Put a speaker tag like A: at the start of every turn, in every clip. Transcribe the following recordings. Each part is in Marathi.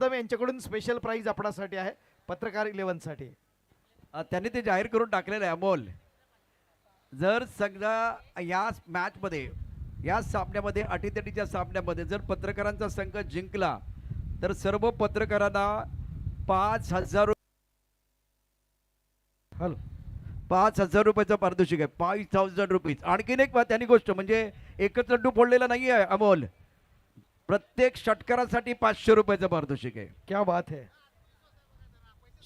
A: तर यांच्याकडून स्पेशल प्राइज आपणासाठी आहे पत्रकार 11 साठी.
B: त्यांनी ते जाहीर करून टाकलेलं आहे अमोल. जर समजा या मॅचमध्ये या सामन्यामध्ये अटीतटीच्या सामन्यामध्ये जर पत्रकारांचा संघ जिंकला तर सर्व पत्रकारांना 5,000
A: हॅलो
B: 5,000 रुपयाचं पारितोषिक आहे. 5,000 रुपीज. आणखीन एक त्यांनी गोष्ट म्हणजे एकच लड्डू फोडलेला नाही आहे अमोल. प्रत्येक षटकारासाठी 500 रुपयाचं पारितोषिक आहे.
A: क्या बात है.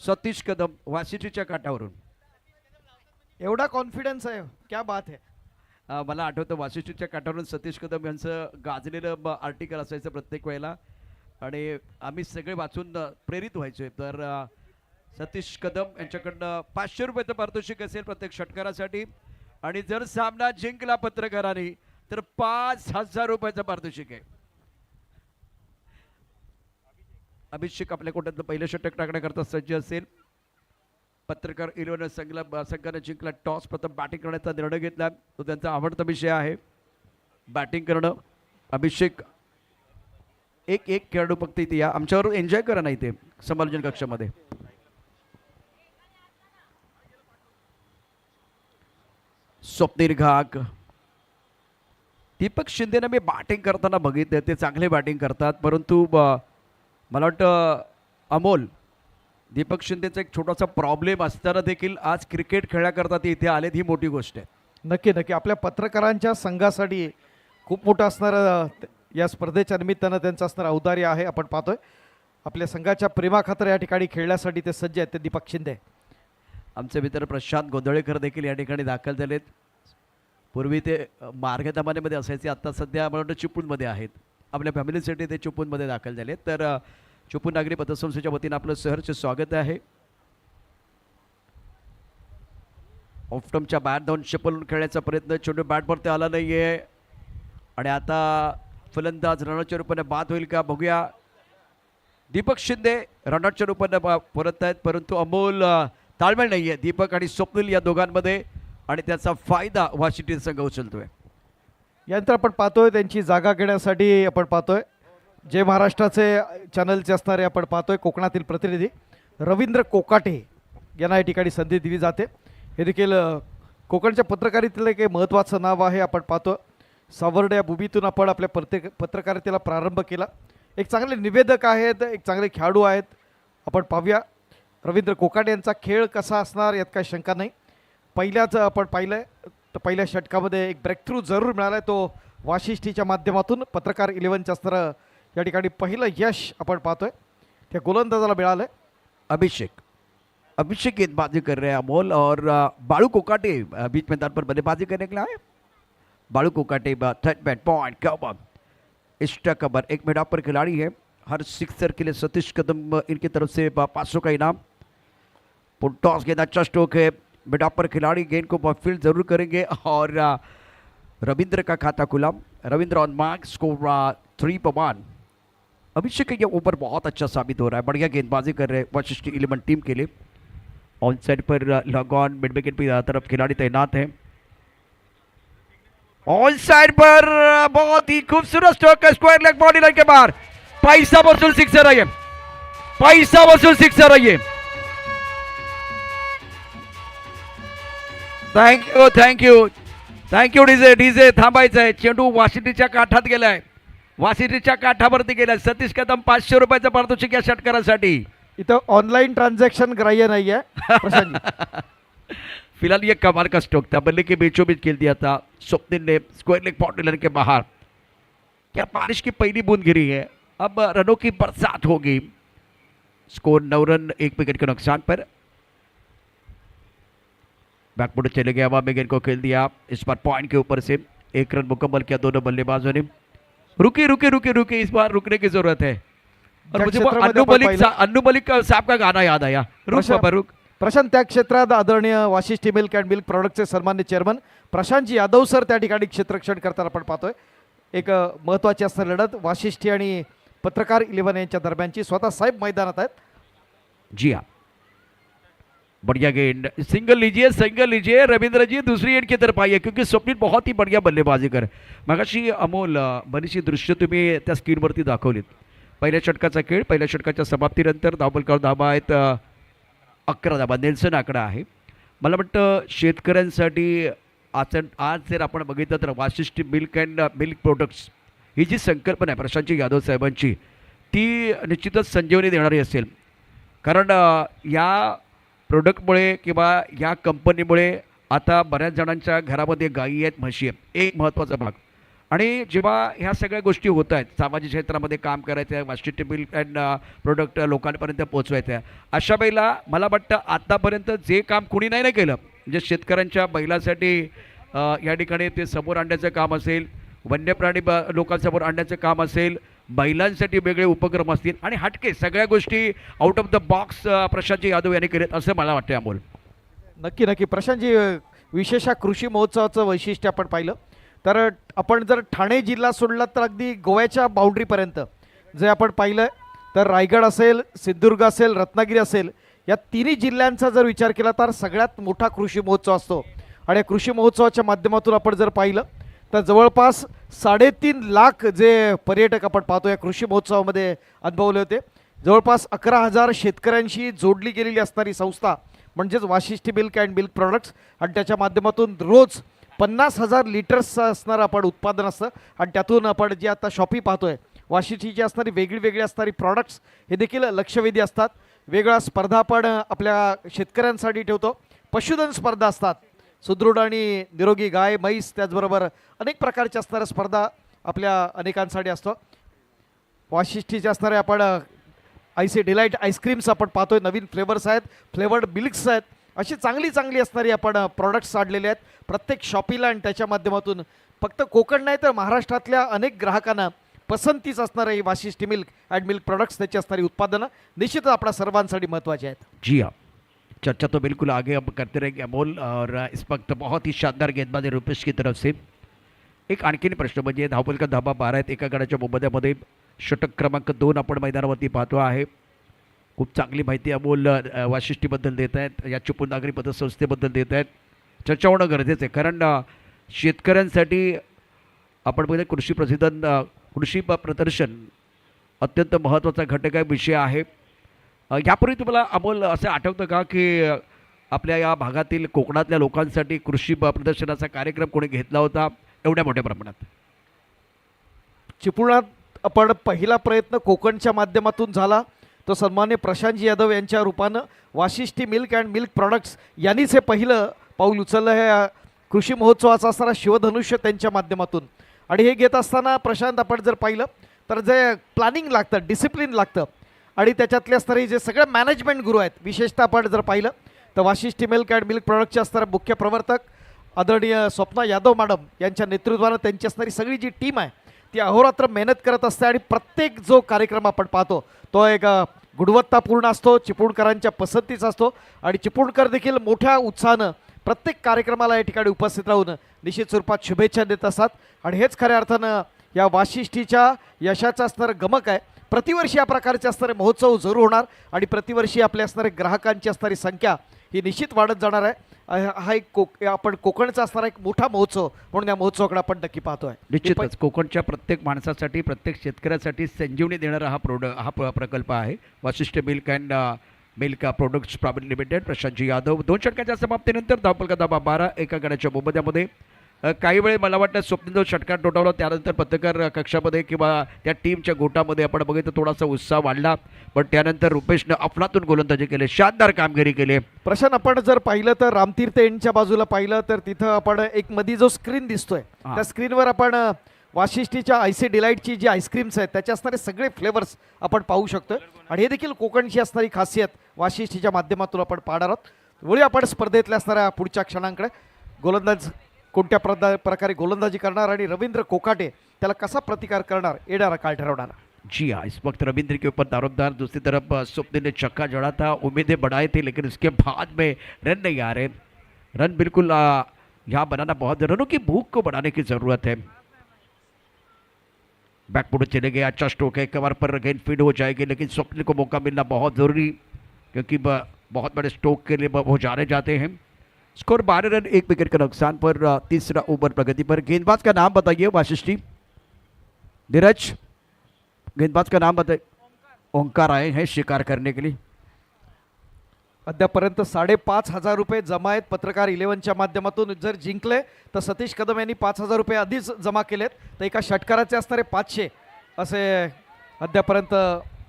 B: सतीश कदम वाशिष्ठीच्या काठावरून.
A: एवढा कॉन्फिडन्स आहे, क्या बात है.
B: मला आठवतं वाशिष्ठीच्या काठावरून सतीश कदम यांचं गाजलेलं आर्टिकल असायचं प्रत्येक वेळेला आणि आम्ही सगळे वाचून प्रेरित व्हायचो. तर सतीश कदम यांच्याकडनं 500 रुपयाचं पारितोषिक असेल प्रत्येक षटकारासाठी आणि जर सामना जिंकला पत्रकारांनी तर 5,000 रुपयाचं पारितोषिक आहे. अभिषेक आपल्या कोट्यातलं पहिलं षटक टाकण्याकरता सज्ज असेल. पत्रकार 11 संघाने जिंकला. टॉस प्रथम बॅटिंग करण्याचा निर्णय घेतला. तो त्यांचा आवडता विषय आहे बॅटिंग करणं. अभिषेक एक खेळाडू फक्त इथे या आमच्यावर एन्जॉय करा नाही ते समालोचन कक्षामध्ये. स्वप्नील घाग. दीपक शिंदेने मी बॅटिंग करताना बघितले ते चांगले बॅटिंग करतात परंतु मला वाटतं अमोल दीपक शिंदेचा एक छोटासा प्रॉब्लेम असताना देखील आज क्रिकेट खेळण्याकरता ते इथे आलेत ही मोठी गोष्ट आहे.
A: नक्की नक्की आपल्या पत्रकारांच्या संघासाठी खूप मोठं असणारं या स्पर्धेच्या निमित्तानं त्यांचं असणारं औदार्य आहे. आपण पाहतोय आपल्या संघाच्या प्रेमाखातर या ठिकाणी खेळण्यासाठी ते सज्ज आहेत ते दीपक शिंदे.
B: आमचे मित्र प्रशांत गोंधळेकर देखील या ठिकाणी दाखल झालेत. पूर्वी ते मार्गदमानेमध्ये असायचे, आता सध्या मला वाटतं चिपळूणमध्ये आहेत. आपल्या फॅमिलीसाठी ते चिपळूणमध्ये दाखल झालेत. तर चिपळूण नागरी पतसंस्थेच्या वतीनं आपलं सहर्ष स्वागत आहे. ऑफ्टमच्या बॅट धावून शेपलून खेळण्याचा प्रयत्न, चेंडू बॅटवरती आला नाहीये आणि आता फलंदाज रनआउटच्या रूपाने बाद होईल का बघूया. दीपक शिंदे रनआउटच्या रूपाने परत आहेत परंतु अमोल ताळमेळ नाहीये दीपक आणि स्वप्नील या दोघांमध्ये आणि त्याचा फायदा वाशिष्ठी संघ उचलतोय.
A: यानंतर आपण पाहतोय त्यांची जागा घेण्यासाठी आपण पाहतोय जय महाराष्ट्राचे चॅनलचे असणारे आपण पाहतोय कोकणातील प्रतिनिधी रवींद्र कोकाटे यांना या ठिकाणी संधी दिली जाते. हे देखील कोकणच्या पत्रकारितेतलं एक महत्त्वाचं नाव आहे. आपण पाहतो सावर्ड या भूमीतून आपण आपल्या पत्रकारितेला प्रारंभ केला. एक चांगले निवेदक आहेत, एक चांगले खेळाडू आहेत. आपण पाहूया रवींद्र कोकाटे यांचा खेळ कसा असणार यात काही शंका नाही. पहिल्याच आपण पाहिलं तर पहिल्या षटकामध्ये एक ब्रेक थ्रू जरूर मिळाला आहे, तो वाशिष्ठीच्या माध्यमातून पत्रकार 11च्या असणारं या ठिकाणी पहिलं यश आपण पाहतोय त्या गोलंदाजाला मिळालं आहे.
B: अभिषेक गेंदबाजी कर रहे हैं अमोल और बालू कोकाटे बीच मैदान पर बल्लेबाजी करने के लिए आए. Balu Kokate third bat point cover extra cover. एक मिनट पर खिलाड़ी है. हर सिक्सर के लिए सतीश कदम इनकी तरफ से 500 का इनाम. टॉस गेंद अच्छा स्ट्रोक है. मिड पर खिलाड़ी गेंद को फील्ड जरूर करेंगे और रविंद्र का खाता खुला. रविंद्र ऑन मार्क स्कोर 3 पर 1. अभिषेक का ये ओवर बहुत अच्छा साबित हो रहा है. बढ़िया गेंदबाजी कर रहे हैं वाशिष्ठी 11 टीम के लिए. On side per log on mid wicket की तरफ खिलाड़ी तैनात है. ऑन साइड पर बहुत ही खूबसूरत stroke, square leg body line के बाहर. पैसा वसूल सिक्सर है ये. पैसा वसूल सिक्सर है ये. थँक्यू डीजे थांबायचं आहे. चेंडू वाशिष्ठीच्या काठात गेलाय. वाशिष्ठीच्या काठावरती गेलाय. सतीश कदम 500 रुपयाचं पारितोषिक या षटकारासाठी.
A: इथं ऑनलाईन ट्रान्झॅक्शन ग्राह्य नाही आहे.
B: फिलहाल ये कमाल का स्ट्रोक था. बल्ले के बीचों बीच खेल दिया था स्वप्निल ने स्क्वायर लेग बॉडी लाइन के बाहर. क्या बारिश की पहली बूंद गिरी है. अब रनों की बरसात होगी. स्कोर 9 रन 1 विकेट के नुकसान पर. बैकफुट चले गया, हवा में गेंद को खेल दिया. इस बार पॉइंट के ऊपर से 1 रन मुकम्मल किया दोनों बल्लेबाजों ने. रुके इस बार रुकने की जरूरत है. और मुझे अन्नू मलिक साहब का गाना याद आया. रुक बाबा रुक.
A: प्रशांत त्या क्षेत्रात आदरणीय वाशिष्ठी मिल्क अँड मिल्क प्रोडक्टचे सन्मान्य चेअरमन प्रशांतजी यादव सर त्या ठिकाणी क्षेत्ररक्षण करताना आपण पाहतोय. एक महत्त्वाची असणारी लढत वाशिष्ठी आणि पत्रकार 11 यांच्या दरम्यानची. स्वतः साहेब मैदानात आहेत.
B: जी हाँ, बढ़िया गेंद. सिंगल लीजिए रविंद्र जी. दूसरी एंड की तरफ आइए क्योंकि स्वप्निल बहुत ही बढ़िया बल्लेबाजी कर. मगाशी अमोल बरीचशी दृश्य तुम्ही त्या स्क्रीनवरती दाखवलीत. पहिल्या षटकाचा खेळ. पहिल्या षटकाच्या समाप्तीनंतर धावफलकावर धाबा आहेत 11 धाबा. नेल्सन आकडा आहे. मला वाटतं शेतकऱ्यांसाठी आज जर आपण बघितलं तर Vashishthi milk and milk products ही जी संकल्पना आहे प्रशांतजी यादव साहेबांची, ती निश्चितच संजीवनी देणारी असेल. कारण या प्रोडक्टमुळे किंवा या कंपनीमुळे आता बऱ्याच जणांच्या घरामध्ये गायी आहेत, म्हशी आहेत, एक महत्त्वाचा भाग. आणि जेव्हा ह्या सगळ्या गोष्टी होत आहेत, सामाजिक क्षेत्रामध्ये काम करायचं आहे, वाशिष्ठी मिल्क अँड प्रोडक्ट लोकांपर्यंत पोचवायचं आहे, अशा वेळेला मला वाटतं आत्तापर्यंत जे काम कुणी नाही केलं, म्हणजे शेतकऱ्यांच्या बैलासाठी या ठिकाणी ते समोर आणण्याचं काम असेल, वन्यप्राणी लोकांसमोर आणण्याचं काम असेल, बैलांसाठी वेगळे उपक्रम असतील आणि हटके सगळ्या गोष्टी out of the box Prashantji Yadav यांनी केलेत असं मला वाटतं. अमोल,
A: नक्की नक्की प्रशांतजी, विशेष कृषी महोत्सवाचं वैशिष्ट्य आपण पाहिलं तर आपण जर ठाणे जिल्हा सोडला तर अगदी गोव्याच्या बाउंड्रीपर्यंत जे आपण पाहिलं तर रायगड असेल, सिंधुदुर्ग असेल, रत्नागिरी असेल, या तिन्ही जिल्ह्यांचा जर विचार केला तर सगळ्यात मोठा कृषी महोत्सव असतो. आणि या कृषी महोत्सवाच्या माध्यमातून आपण जर पाहिलं तर जवळपास 3.5 लाख जे पर्यटक आपण पाहतो या कृषी महोत्सवामध्ये अनुभवले होते. जवळपास 11,000 शेतकऱ्यांशी जोडली गेलेली असणारी संस्था म्हणजेच Vashishthi milk and milk products, आणि त्याच्या माध्यमातून रोज 50,000 लिटर्सचं असणारं आपण उत्पादन असतं. आणि त्यातून आपण जे आता शॉपी पाहतोय वाशिष्ठीची असणारी वेगळी असणारी प्रॉडक्ट्स हे देखील लक्षवेधी असतात. वेगळ्या स्पर्धा आपण आपल्या शेतकऱ्यांसाठी ठेवतो. पशुधन स्पर्धा असतात, सुदृढ आणि निरोगी गाय, म्हैस, त्याचबरोबर अनेक प्रकारच्या असणाऱ्या स्पर्धा आपल्या अनेकांसाठी असतो. वाशिष्ठीचे असणारे आपण आयसी डिलाईट आईस्क्रीम्स आपण पाहतोय, नवीन फ्लेवर्स आहेत, फ्लेवर्ड मिल्क्स आहेत, अशी चांगली असणारी आपण प्रॉडक्ट्स आणलेले आहेत प्रत्येक शॉपीला. आणि त्याच्या माध्यमातून फक्त कोकण नाही तर महाराष्ट्रातल्या अनेक ग्राहकांना पसंतीच असणारे ही Vashishthi milk and milk products, त्याची असणारी उत्पादनं निश्चितच आपल्या सर्वांसाठी महत्त्वाची आहेत.
B: जी हाँ, चर्चा तो बिल्कुल आगे अब करते रहेंगे अमोल. और इस वक्त बहुत ही शानदार गेंदबाजी रुपेश की तरफ से. एक आणखीन प्रश्न म्हणजे धावफलका धाबा 12 आहेत एका गडाच्या मोबदल्यामध्ये. षटक क्रमांक 2 आपण मैदानावरती पाहतो आहे. खूप चांगली माहिती अमोल वाशिष्ठीबद्दल देत आहेत, या चिपळूण नागरी पतसंस्थेबद्दल देत आहेत. चर्चा होणं गरजेचं आहे कारण शेतकऱ्यांसाठी आपण पहिले कृषी प्रदर्शन अत्यंत महत्त्वाचा घटक आहे, विषय आहे. यापूर्वी तुम्हाला अमोल असं आठवतं का की आपल्या या भागातील कोकणातल्या लोकांसाठी कृषी प्रदर्शनाचा कार्यक्रम कोणी घेतला होता एवढ्या मोठ्या प्रमाणात?
A: चिपळुणात आपण पहिला प्रयत्न कोकणच्या माध्यमातून झाला, तो सन्मान्य प्रशांतजी यादव यांच्या रूपानं Vashishthi milk and milk products यांनीच हे पहिलं पाऊल उचललं. हे कृषी महोत्सवाचा असणारा शिवधनुष्य त्यांच्या माध्यमातून. आणि हे घेत असताना प्रशांत आपण जर पाहिलं तर जे प्लॅनिंग लागतं, डिसिप्लिन लागतं, आणि त्याच्यातले असणारे जे सगळे मॅनेजमेंट गुरु आहेत, विशेषतः आपण जर पाहिलं तर वाशिष्ठी मिल्क अँड मिल्क प्रॉडक्टचे असणारे मुख्य प्रवर्तक आदरणीय स्वप्ना यादव मॅडम यांच्या नेतृत्वानं त्यांची असणारी सगळी जी टीम आहे ती अहोरात्र मेहनत करत असते. आणि प्रत्येक जो कार्यक्रम आपण पाहतो तो एक गुणवत्तापूर्ण असतो, चिपळूणकरांच्या पसंतीचा असतो. आणि चिपळूणकर देखील मोठ्या उत्साहानं प्रत्येक कार्यक्रमाला या ठिकाणी उपस्थित राहून निश्चित स्वरूपात शुभेच्छा देत असतात. आणि हेच खऱ्या अर्थानं या वाशिष्ठीच्या यशाचं असणारं गमक आहे. प्रतिवर्षी या प्रकारचे असणारे महोत्सव जरूर होणार आणि प्रतिवर्षी आपल्या असणारे ग्राहकांची असणारी संख्या ही निश्चित वाढत जाणार आहे. हा एक आपण कोकणचा असणारा एक मोठा महोत्सव म्हणून या महोत्सवाकडे आपण नक्की पाहतोय.
B: निश्चितच कोकणच्या प्रत्येक माणसासाठी, प्रत्येक शेतकऱ्यासाठी संजीवनी देणारा हा प्रकल्प आहे Vashishthi milk and milk products private limited. Prashantji Yadav. 2 षटकाच्या समाप्तीनंतर धावफलका धाबा 12 एका गडाच्या मोबदल्यामध्ये. काही वेळ मला वाटतं स्वप्नील षटकार टोटावला, त्यानंतर पत्रकार कक्षामध्ये किंवा त्या टीमच्या गोटामध्ये आपण बघितलं थोडासा उत्साह वाढला. पण त्यानंतर रुपेशनं अफलातून गोलंदाजी केले, शानदार कामगिरी केली.
A: प्रशांत, आपण जर पाहिलं तर रामतीर्थ एंडच्या बाजूला पाहिलं तर तिथं आपण एक मध्ये जो स्क्रीन दिसतोय त्या स्क्रीनवर आपण वाशिष्ठीच्या आयसी डिलाईटची जी आईस्क्रीम्स आहेत त्याचे असणारे सगळे फ्लेवर्स आपण पाहू शकतोय. आणि हे देखील कोकणची असणारी खासियत वाशिष्ठीच्या माध्यमातून आपण पाहणार आहोत. वळूया आपण स्पर्धेतल्या असणाऱ्या पुढच्या क्षणांकडे. गोलंदाज कोणत्या प्रकारे गोलंदाजी करणार आणि रवींद्र कोकाटे त्याला कसा प्रतिकार करणार, येणारा काळ ठरवणार.
B: जी हाँ, इस वक्त रविंद्र के ऊपर दारोमदार. दूसरी तरफ स्वप्निल ने छक्का जड़ा था, उम्मीदें बढ़ाई थी, लेकिन उसके बाद में रन नहीं आ रहे. रन बिल्कुल यहाँ बनाना बहुत, रनों की भूख को बढ़ाने की ज़रूरत है. बैकफुट चले गए, अच्छा स्ट्रोक है, कवर पर गेंद फीड हो जाएगी, लेकिन स्वप्निल को मौका मिलना बहुत ज़रूरी क्योंकि बहुत बड़े स्ट्रोक के लिए वो जाने जाते हैं. स्कोर 12 रन 1 विकेट के नुकसान पर. तीसरा ओवर प्रगति पर. गेंदबाज का नाम बताइए वाशिष्ठी. धीरज गेंदबाज का नाम बताए। ओंकार आए हैं शिकार करने के लिए।
A: अद्यापर्यंत 5,500 रुपये जमा आहेत पत्रकार 11च्या माध्यमातून. जर जिंकले तर सतीश कदम यांनी 5,000 रुपये आधीच जमा केलेत, तर एका षटकाराचे असणारे 500 असे अद्यापर्यंत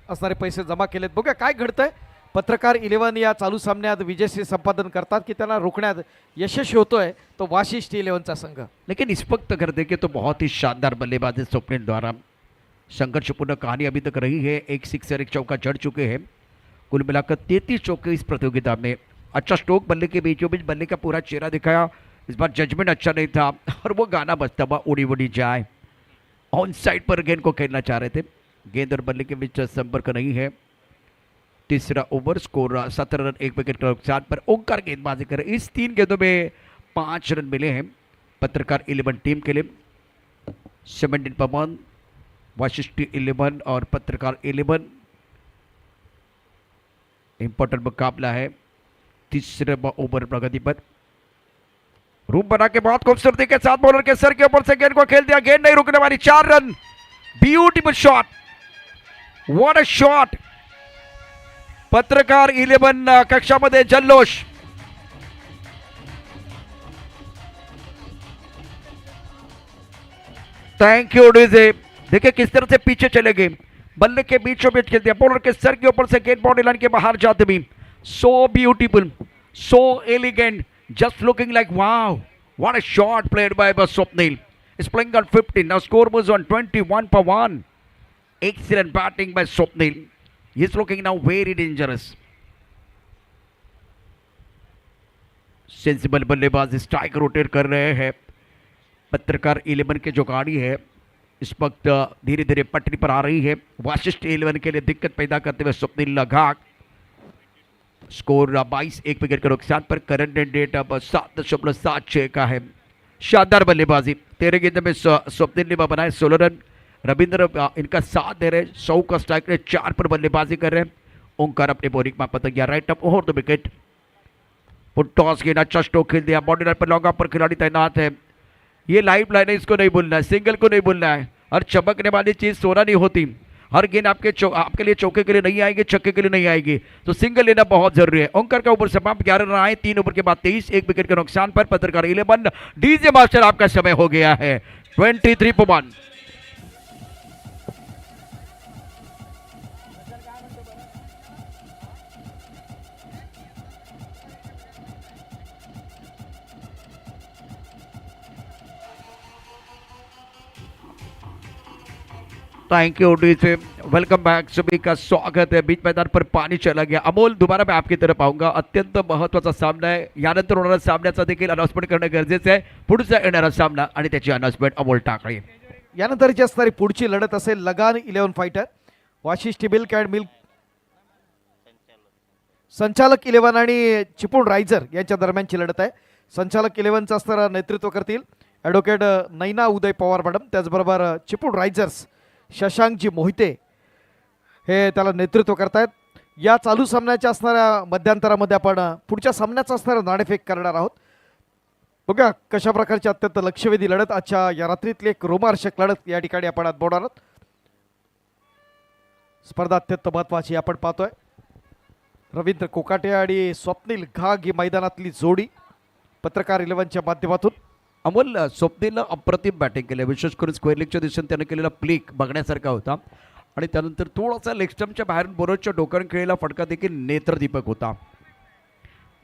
A: असणारे पैसे जमा केलेत. बघूया काय घडतंय. पत्रकार 11 या चालू सामन्यात विजयश्री संपादन करतात की त्यांना रोखण्यात यशस्वी होतोय तो वाशिष्ठी 11चा संघ.
B: लेकिन इस वक्त अगर देखें तो बहुत ही शानदार बल्लेबाजी स्वप्निल द्वारा संघर्षपूर्ण कहानी अभी तक रही है। एक सिक्सर एक चौका चढ़ चुके हैं। कुल मिलाकर 33 चौके इस प्रतियोगिता में। अच्छा स्ट्रोक बल्ले के बीचों बीच बल्ले का पूरा चेहरा दिखाया। इस बार जजमेंट अच्छा नहीं था और वो गाना बजता हुआ उड़ी उड़ी जाए। ऑन साइड पर गेंद को खेलना चाह रहे थे। गेंद और बल्ले के बीच संपर्क नहीं है। तीसरा ओवर स्कोर 17 रन 1 विकेट के नुकसान पर ओंकार गेंदबाजी करे। इस 3 गेंदों में 5 रन मिले हैं पत्रकार 11 टीम के लिए। 17 पवन, वाशिष्ठी 11 और पत्रकार 11। इंपॉर्टेंट मुकाबला है। तीसरे ओवर प्रगति पर रूप बना के बहुत खूबसूरती के साथ बॉलर के सर के ऊपर से गेंद को खेल दिया। गेंद नहीं रुकने वाली। 4 run. Beautiful shot. What a shot. पत्रकार 11 कक्षामध्ये जल्लोष। Thank you DJ. देखिए किस तरह से पीछे चले गए। बल्ले के बीचों बीच खेल दिया। बॉलर के सर के ऊपर से गेंद बॉडी लाइन के बाहर जाते भी। So beautiful, so elegant, just looking like wow. What a shot played by Swapnil. Is playing on 15. Now score was on 21 for 1. Excellent batting by Swapnil. He's looking now very dangerous. Sensible बल्लेबाज स्ट्राइक रोटेट कर रहे हैं पत्रकार 11 के जो गाड़ी है इस वक्त धीरे धीरे पटरी पर आ रही है। वाशिष्ठ 11 के लिए दिक्कत पैदा करते हुए स्वप्निल लगाक। स्कोर 22 1 विकेट के नुकसान पर। करंट रेट अब 7.76 का है। शानदार बल्लेबाजी। 13 गेंद में स्वप्निल ने बनाए 16 रन। रविंद्र इनका साथ दे रहे। 100 का स्ट्राइक रेट 4 पर बल्लेबाजी कर रहे हैं। ओंकार अपने बोरिंग में पता गया राइट अप और 2 विकेट। टॉस गेंद अच्छा स्ट्रोक खेल दिया। बॉडी लाइन पर लॉन्ग ऑफ पर खिलाड़ी तैनात है। ये लाइव लाइन है, इसको नहीं भूलना है। सिंगल को नहीं भूलना है। और चमकने वाली चीज सोना नहीं होती। हर गेंद आपके लिए चौके के लिए नहीं आएगी, छक्के के लिए नहीं आएगी, तो सिंगल लेना बहुत जरूरी है। ओंकार का ओवर समाप्त 11 रन आए। 3 ओवर के बाद 23 1 विकेट के नुकसान पर। पत्रकार 11 डीजे मास्टर आपका समय हो गया है 23 for 1। Thank you DJ. Welcome back. सभी का स्वागत है। बीच मैदान पर पाणी चला गया। अमोल दोबारा मैं आपकी तरफ आऊंगा। अत्यंत महत्त्वाचा सामना आहे। यानंतर होणारा सामन्याचा देखील अनाउन्समेंट करणं गरजेचं आहे। पुढचा येणारा सामना आणि त्याची अनाउन्समेंट अमोल टाकळे।
A: यानंतरची असणारी पुढची लढत असेल Lagaan 11 fighter Vashishthi milk and milk संचालक 11 आणि चिपळूण रायझर यांच्या दरम्यानची लढत आहे. संचालक 11चं असणारं नेतृत्व करतील ॲडव्होकेट नैना उदय पवार मॅडम. त्याचबरोबर चिपळूण रायझर्स शशांकजी मोहिते हे त्याला नेतृत्व करतायत. या चालू सामन्याच्या असणाऱ्या मध्यांतरामध्ये आपण पुढच्या सामन्याचा असणारा नाणेफेक करणार आहोत. बघा कशा प्रकारची अत्यंत लक्षवेधी लढत आजच्या या रात्रीतली एक रोमांचक लढत या ठिकाणी आपण अनुभवणार आहोत. स्पर्धा अत्यंत महत्त्वाची आपण पाहतोय. रवींद्र कोकाटे आणि स्वप्निल घाग ही मैदानातली जोडी पत्रकार 11च्या माध्यमातून.
B: अमोल स्वप्नीलनं अप्रतिम बॅटिंग केलं. विशेष करून स्क्वेअर लेगच्या दिशेने त्याने केलेला प्लेक बघण्यासारखा होता आणि त्यानंतर थोडासा लेगस्टम्पच्या बाहेरून बोरोच्या डोक्यावर खेळलेला फटका देखील नेत्रदीपक होता.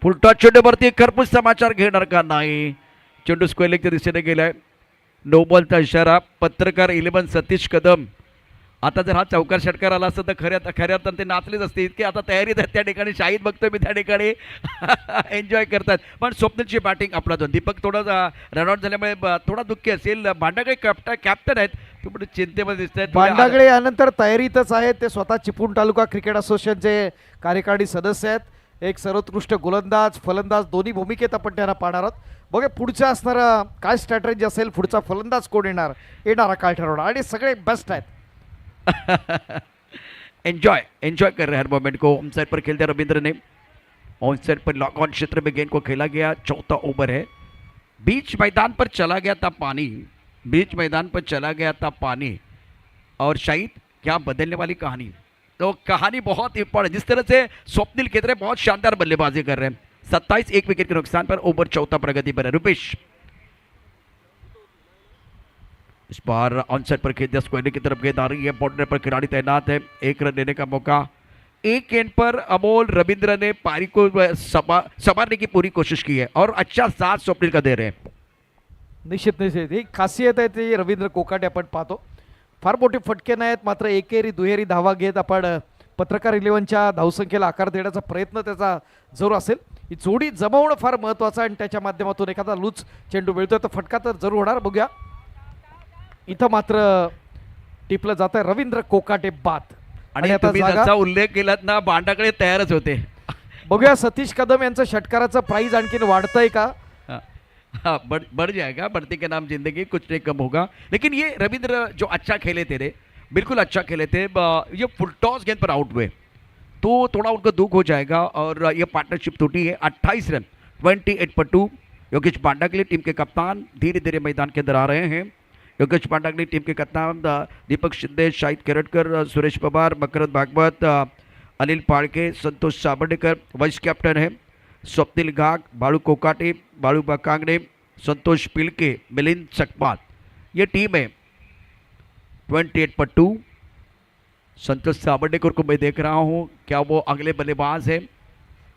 B: फुलटॉस चेंडूवरती खरपूस समाचार घेणार का नाही. चेंडू स्क्वेअर लेगच्या दिशेने गेलाय. नो बॉलचा इशारा. पत्रकार 11 सतीश कदम. आता जर हा चौकार षटकार आला असता तर खऱ्या अर्थाने ते नाचलेच असते. इतके आता तयारीत आहेत त्या ठिकाणी. शाहीद बघतोय मी त्या ठिकाणी एन्जॉय करतात. पण स्वप्नीलची बॅटिंग आपला दोन. दीपक थोडा रनआउट झाल्यामुळे थोडा दुःखी असेल. भांडागळे कॅप्टन आहेत, तुम्ही चिंतेमध्ये दिसत आहेत.
A: भांडागळे यानंतर तयारीतच आहेत. ते स्वतः चिपळूण तालुका क्रिकेट असोसिएशनचे कार्यकारी सदस्य आहेत. एक सर्वोत्कृष्ट गोलंदाज फलंदाज दोन्ही भूमिकेत आपण त्यांना पाहणार आहोत. बघा पुढच्या असणारा काय स्ट्रॅटेजी असेल, पुढचा फलंदाज कोण येणारा काय ठरवणार, आणि सगळे बेस्ट आहेत.
B: एंजॉय कर रहे हर मोमेंट को. ऑन साइड पर खेलते रविंद्र ने. On side per lock on क्षेत्र में गेंद को खेला गया. चौथा ओवर है. बीच मैदान पर चला गया था पानी. बीच मैदान पर चला गया था पानी और शाहिद क्या बदलने वाली कहानी। तो कहानी बहुत इंपॉर्टेंट, जिस तरह से स्वप्निल खेत्रे बहुत शानदार बल्लेबाजी कर रहे हैं। 27 एक विकेट के नुकसान पर ओवर चौथा प्रगति पर है रुपेश। इस बार ऑनसेट पर खेल दिया, स्क्वायर की तरफ गेंद आ रही है, बॉर्डर पर खिलाड़ी तैनात है, एक रन लेने का मौका। एक गेंद पर अमोल रविंद्र ने पारी को संभालने की पूरी कोशिश की है और अच्छा साथ स्वप्निल का दे रहे हैं।
A: निश्चित निश्चित ही खासियत आहे ती रवींद्र कोकाटे आपण पाहतो. फार मोठे फटके नाहीत, मात्र एकेरी दुहेरी धावा घेत आपण पत्रकार 11च्या धावसंख्येला आकार देण्याचा प्रयत्न त्याचा जरूर असेल. ही जोडी जमवणं फार महत्वाचं आहे आणि त्याच्या माध्यमातून एखादा लूज चेंडू मिळतोय तर फटका तर जरूर होणार. बघूया इथं मात्र टिपलं जात आहे रवींद्र कोकाटे बाद.
B: आणि
A: आता
B: तुम्ही
A: जागा
B: जसा उल्लेख केलात ना, बांडाकडे तयारच होते.
A: बघूया सतीश कदम यांचं षटकाराचं प्राइस आणखीन वाढतंय का.
B: हाँ, बढ़ जाएगा, बढ़ती के नाम जिंदगी कुछ नहीं कम होगा. लेकिन ये रविंद्र जो अच्छा खेले थे रे, बिल्कुल अच्छा खेले थे. ये फुल टॉस गेंद पर आउट हुए तो थोड़ा उनको दुख हो जाएगा और ये पार्टनरशिप टूटी है. 28 रन 28 पर 2. योगेश पांडागले टीम के कप्तान धीरे धीरे मैदान के अंदर आ रहे हैं. योगेश पांडागले टीम के कप्तान दीपक शिंदे, शाहिद केरटकर, सुरेश पवार, मकरंद भागवत, अनिल पाड़के, संतोष साबर्डेकर वाइस कैप्टन है. स्वप्निल घाग, बाळू कोकाटे, बाळू बकांगड़े, संतोष पिलके, मिलिंद सकपाल, ये टीम है. 28 पर 2. संतोष साबर्डेकर को मैं देख रहा हूँ, क्या वो अगले बल्लेबाज है.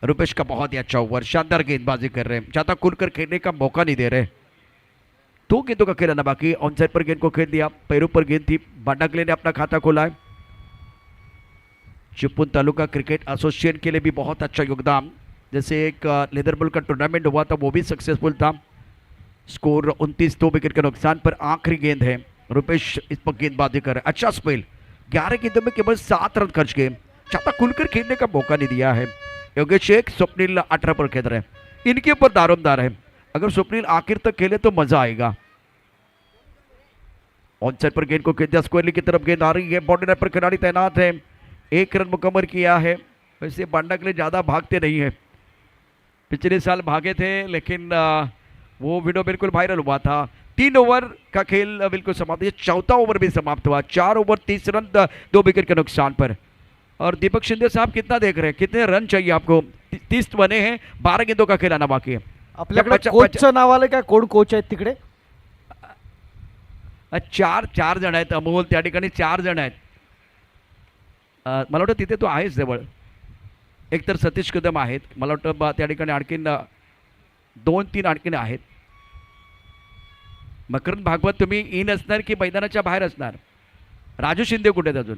B: रुपेश का बहुत ही अच्छा ओवर, शानदार गेंदबाजी कर रहे हैं, ज़्यादा खुलकर खेलने का मौका नहीं दे रहे. 2 गेंदों का खेलना बाकी. ऑनसाइड पर गेंद को खेल दिया, पैरों पर गेंद थी. बांडागले ने अपना खाता खोला है. चिपळूण तालुका क्रिकेट एसोसिएशन के लिए भी बहुत अच्छा योगदान. जैसे एक लेदर बॉल का टूर्नामेंट हुआ था, वो भी सक्सेसफुल था. स्कोर 29, 2 विकेट के नुकसान पर. आखिरी गेंद है, रुपेश इस पर गेंदबाजी कर रहे हैं. अच्छा स्पेल, 11 गेंदों में केवल 7 रन खर्च किए, ज़्यादा खुलकर खेलने का मौका नहीं दिया है. योगेश शेख, स्वप्निल 18 पर खेल रहे हैं. इनके ऊपर दारोमदार है, अगर स्वप्निल आखिर तक खेले तो मजा आएगा. ऑन साइड पर गेंद को खेल दिया, स्क्वायर की तरफ गेंद आ रही है, बॉर्डर पर खिलाड़ी तैनात है. 1 रन मुकम्मल किया है. वैसे बांडा के लिए ज़्यादा भागते नहीं है, पिछले साल भागे थे लेकिन वो वीडियो बिल्कुल वायरल हुआ था. 3 ओवर का खेल बिल्कुल समाप्त. ये चौथा ओवर भी समाप्त हुआ. 4 ओवर 30 रन 2 विकेट के नुकसान पर. और दीपक शिंदे साहब कितना देख रहे हैं, कितने रन चाहिए आपको. 30 बने हैं, 12 गेंदों का खेलाना बाकी है.
A: आपल्याकडे कोचचं नाव आलं काय, कोण कोच आहेत तिकडे.
B: 4 जण आहेत. अमोल त्या ठिकाणी 4 जण आहेत. मला वाटतं तिथे तो आहेच जवळ. एक तर सतीश कदम आहेत, मला वाटतं त्या ठिकाणी आणखीन 2-3 आणखीन आहेत. मकरंद भागवत तुम्ही इन असणार की मैदानाच्या बाहेर असणार. राजू शिंदे कुठे आहेत अजून.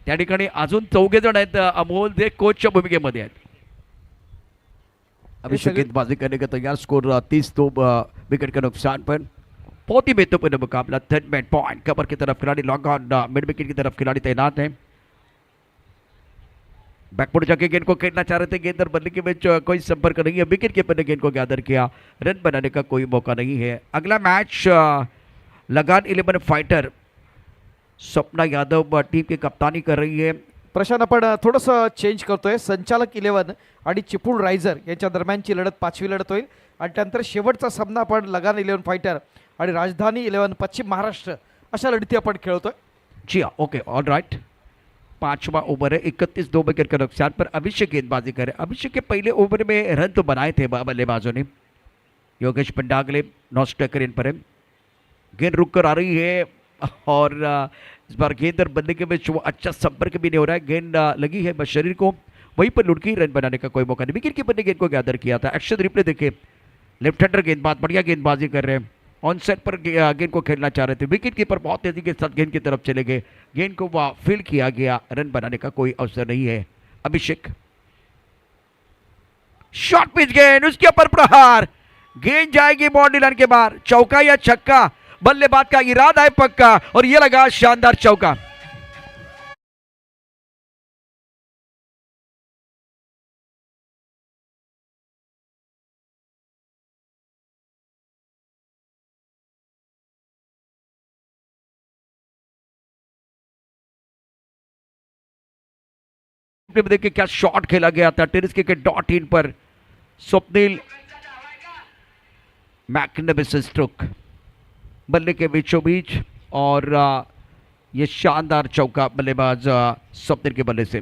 B: त्या ठिकाणी अजून 4 जण आहेत. अमोल जे कोचच्या भूमिकेमध्ये आहेत. अभिषेक गेंदबाजी करने का तैयार. स्कोर 30, 2 विकेट के नुकसान पर. बहुत ही महत्वपूर्ण मुकाबला. 3rd मैच पॉइंट कवर की तरफ खिलाड़ी लॉन्ग ऑन, मिड विकेट की तरफ खिलाड़ी तैनात है. बैकफुट जाके गेंद को खेलना चाह रहे थे, गेंदर बल्ले के बीच कोई संपर्क नहीं है. विकेट कीपर ने गेंद को गैदर किया, रन बनाने का कोई मौका नहीं है. अगला मैच लगान 11 फाइटर स्वप्ना यादव टीम की कप्तानी कर रही है.
A: प्रशांत आपण थोडंसं चेंज करतोय. संचालक 11 आणि चिपळूण रायझर यांच्या दरम्यानची लढत 5वी लढत होईल आणि त्यानंतर शेवटचा सामना आपण लगान 11 फाइटर आणि राजधानी 11 पश्चिम महाराष्ट्र अशा लढती आपण खेळतोय.
B: जी हाँ, ओके, ऑल राइट. 5वां ओवर है, 31, 2 विकेट के नुकसान पर. अभिषेक गेंदबाजी करे. अभिषेक के पहले ओवर में रन तो बनाए थे बल्लेबाजों ने. योगेश पंडागले नॉन स्ट्राइकर इन पर है. गेंद रुक कर आ रही है और इस बार गेंद और बल्ले के बीच वो अच्छा संपर्क भी नहीं हो रहा है. गेंद लगी है बस शरीर को, वहीं पर लुढ़की, रन बनाने का कोई मौका नहीं. विकेट कीपर ने गेंद को गैदर किया था. एक्शन रिप्ले देखे, लेफ्ट हैंडर गेंदबाज बढ़िया गेंदबाजी कर रहे हैं. ऑन साइड पर गेंद को खेलना चाह रहे थे. विकेट कीपर बहुत तेजी के साथ गेंद की तरफ चले गए. गेंद को वह फील्ड किया गया, रन बनाने का कोई अवसर नहीं है. अभिषेक शॉर्ट पिच गेंद, उसके ऊपर प्रहार. गेंद जाएगी बाउंड्री लाइन के बाहर. चौका या छक्का, बल्लेबाज का इरादा है पक्का और ये लगा शानदार चौका. देखिए क्या शॉट खेला गया था टेनिस के डॉट इन पर. Swapnil magnificent stroke. बल्ले के बीचों बीच और ये शानदार चौका बल्लेबाज स्वप्निल के बल्ले से।